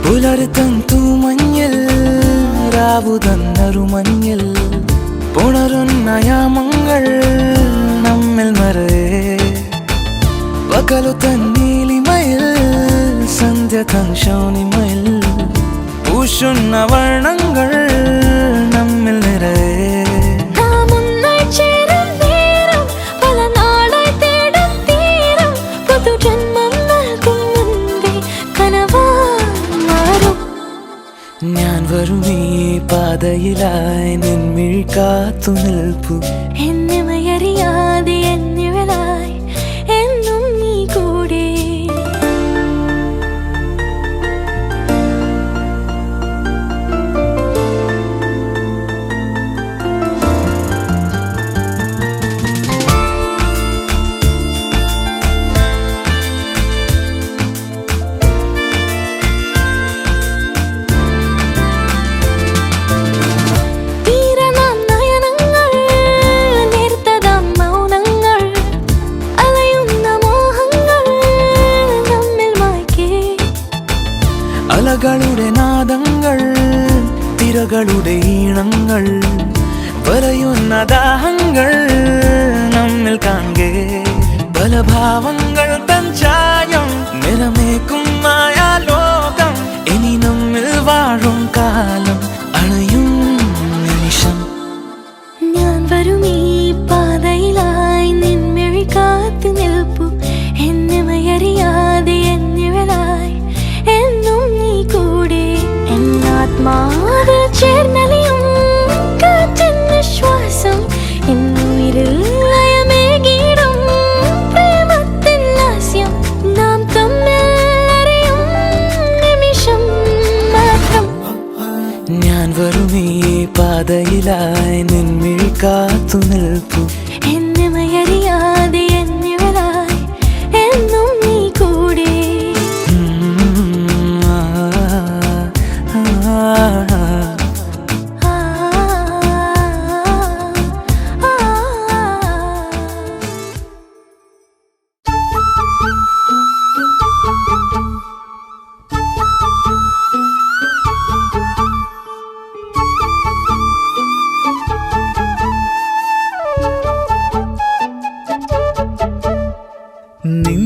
പുലർത്തം തൂമഞ്ഞിൽ രാവുതന്നറുമഞ്ഞിൽ പുണരുന്ന യാമങ്ങൾ നമ്മിൽ നിറയെ പകലു തന്നീലിമയിൽ സന്ധ്യ തൻ ശൗനിമയിൽ പൂശുന്ന വർണ്ണങ്ങൾ നമ്മിൽ നിറയെ ഞാൻ വരുമീ പാതയിലായി നിൻമിഴി കാത്തു നിൽപ്പു എന്നിമയറിയാതെ എന്നിവരായി എന്നും നീ കൂടെ അലകളുടെ നാദങ്ങൾ തിരകളുടെ ഈണങ്ങൾ വരയുന്ന ദാഹങ്ങൾ നമ്മിൽ കാണേ പല ഭാവങ്ങൾ തൻ ചായം നിറമേക്കും മായാലോകം ഇനി നമ്മിൽ വാഴും കാലം അണയും നിമിഷം ഞാൻ വരും ഈ പാതയിലായി നിൻമിഴി കാത്തു നിൽപ്പു എന്നിമയറിയാതെ എന്നിവരായി എന്നും നീ കൂടെ എന്നാത്മാവിൽ ചേർന്നലിയും കാറ്റിൻ ശ്വാസം എന്നുയിരിൽ ലയമേകിടും പ്രേമത്തിൻ ലാസ്യം നാം തമ്മിൽ അറിയും പാതയിലായി നിൻമിഴി കാത്തു നിൽപ്പു എന്നമയറിയാതെ എന്നിവരായി എന്നും നീ കൂടെ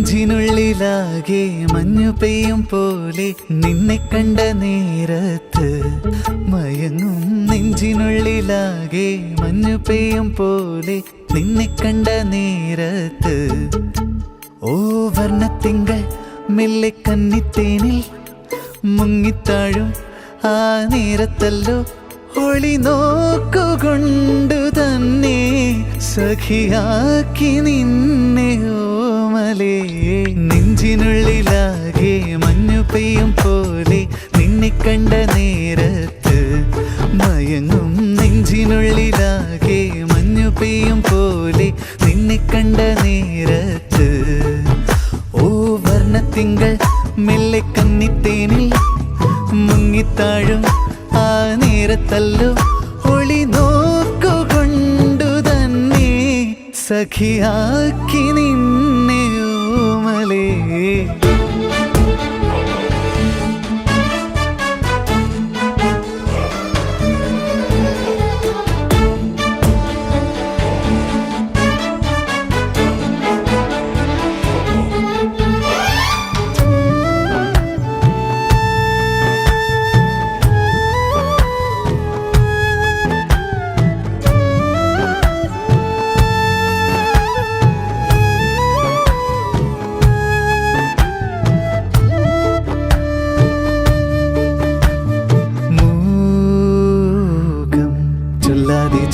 നെഞ്ചിനുള്ളിലാകെ മഞ്ഞു പെയ്യും പോലെ നിന്നെ കണ്ട നേരത്ത് മയങ്ങും നെഞ്ചിനുള്ളിലാകെ മഞ്ഞു പെയ്യും പോലെ നിന്നെ കണ്ട നേരത്ത് ഓ വർണ്ണത്തിങ്കൾ മെല്ലെ കന്നിത്തേനിൽ മുങ്ങിത്താഴും ആ നേരത്തല്ലോ ഒളി നോക്കുകൊണ്ടു തന്നെ സഖിയാക്കി നിന്നെ ഓമലേ നെഞ്ചിനുള്ളിലാകെ മഞ്ഞു പെയ്യും പോലെ നിന്നെ കണ്ട നേരത്ത് മയങ്ങും നെഞ്ചിനുള്ളിലാകെ മഞ്ഞു പെയ്യും പോലെ നിന്നെ കണ്ട നേരത്ത് ഓ വർണ്ണത്തിങ്കൾ മെല്ലെ കന്നിത്തേനിൽ മുങ്ങിത്താഴും ആ നേരത്തല്ലോ ഒളി നോക്കുകൊണ്ടു തന്നെ സഖിയാക്കി നിന്നെ ഓമലേ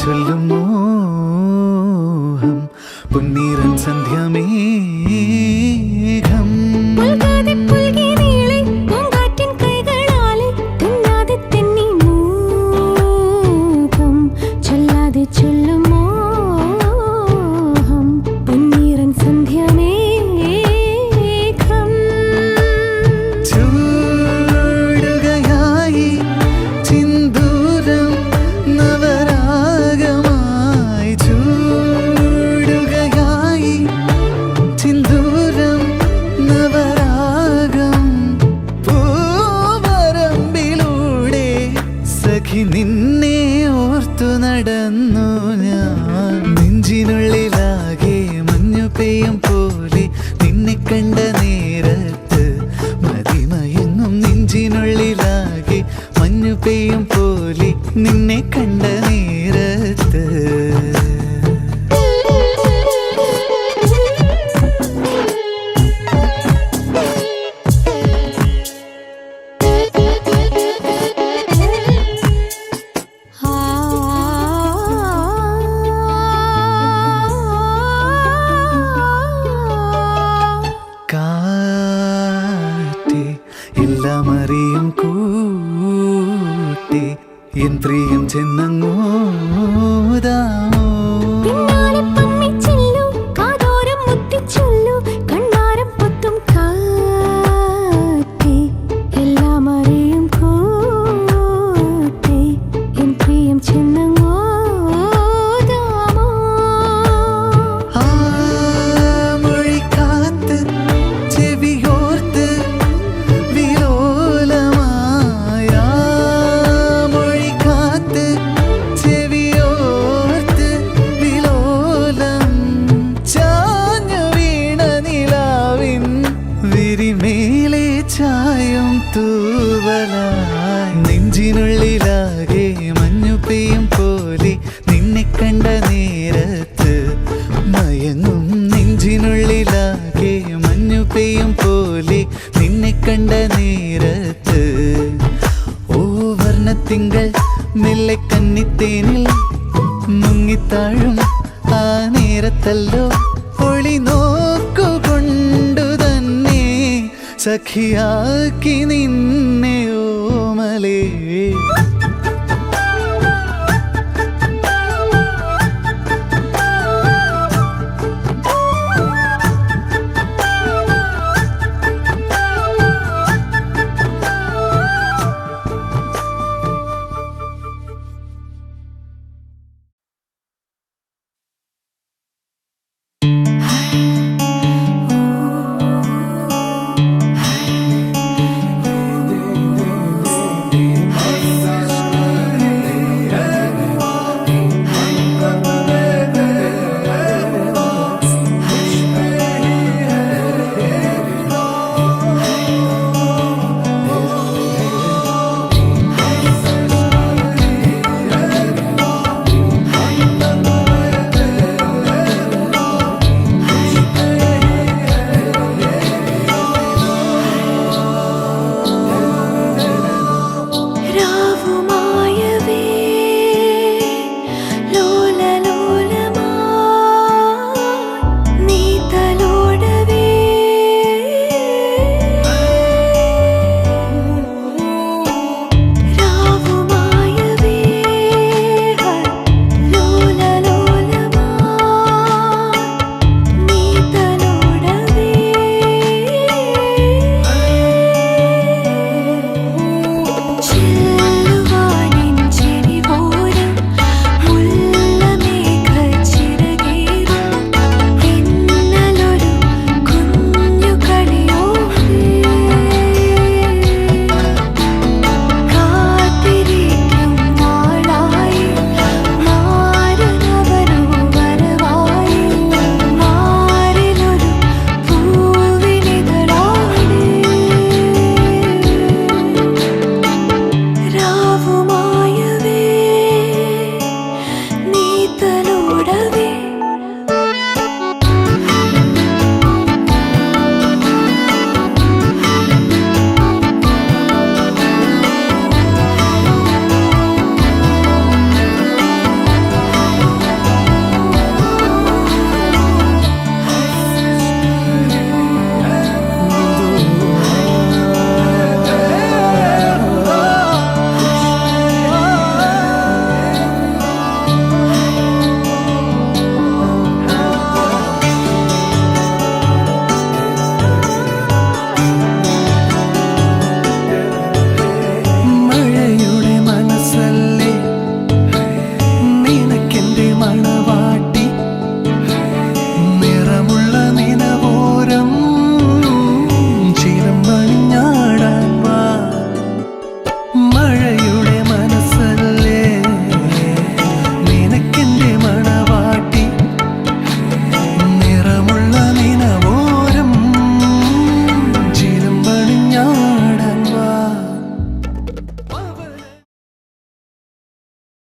ചൊല്ലും മോഹം പൊന്നീറൻ സന്ധ്യമേഘം ചൊല്ലും മോഹം പൊന്നീറൻ സന്ധ്യമേഘം ചൂടുകയായി ചിന്തൂരം നവരാഗമായി ചൂടുകയായി ചിന്തൂരം നവരാഗം പൂവരമ്പിലൂടെ സഖി നിന്നെ ഓർത്തു നടന്നു ഞാൻ നെഞ്ചിനുള്ളിലാകെ മഞ്ഞു പെയ്യും പോലെ നിന്നെ കണ്ട നേരത്ത് മതിമയങ്ങും നെഞ്ചിനുള്ളിലാകെ മഞ്ഞു പെയ്യും പോലെ നിന്നെ കണ്ട നേരത്ത് കാറ്റേ എല്ലാം അറിയും കൂട്ടി എൻ പ്രിയം ചെന്നങ്ങോതാമോ മേലെ ചായം തൂവലായി നെഞ്ചിനുള്ളിലാകെ മഞ്ഞു പെയ്യും പോലെ നിന്നെ കണ്ട നേരത്ത് മയങ്ങും നെഞ്ചിനുള്ളിലാകെ മഞ്ഞു പെയ്യും പോലെ നിന്നെ കണ്ട നേരത്ത് ഓ വർണ്ണത്തിങ്കൾ മെല്ലെ കന്നിത്തേനിൽ മുങ്ങിത്താഴും ആ നേരത്തല്ലോ ഒളി നോക്കുകൊണ്ടു തന്നെ സഖിയാക്കി നിന്നെ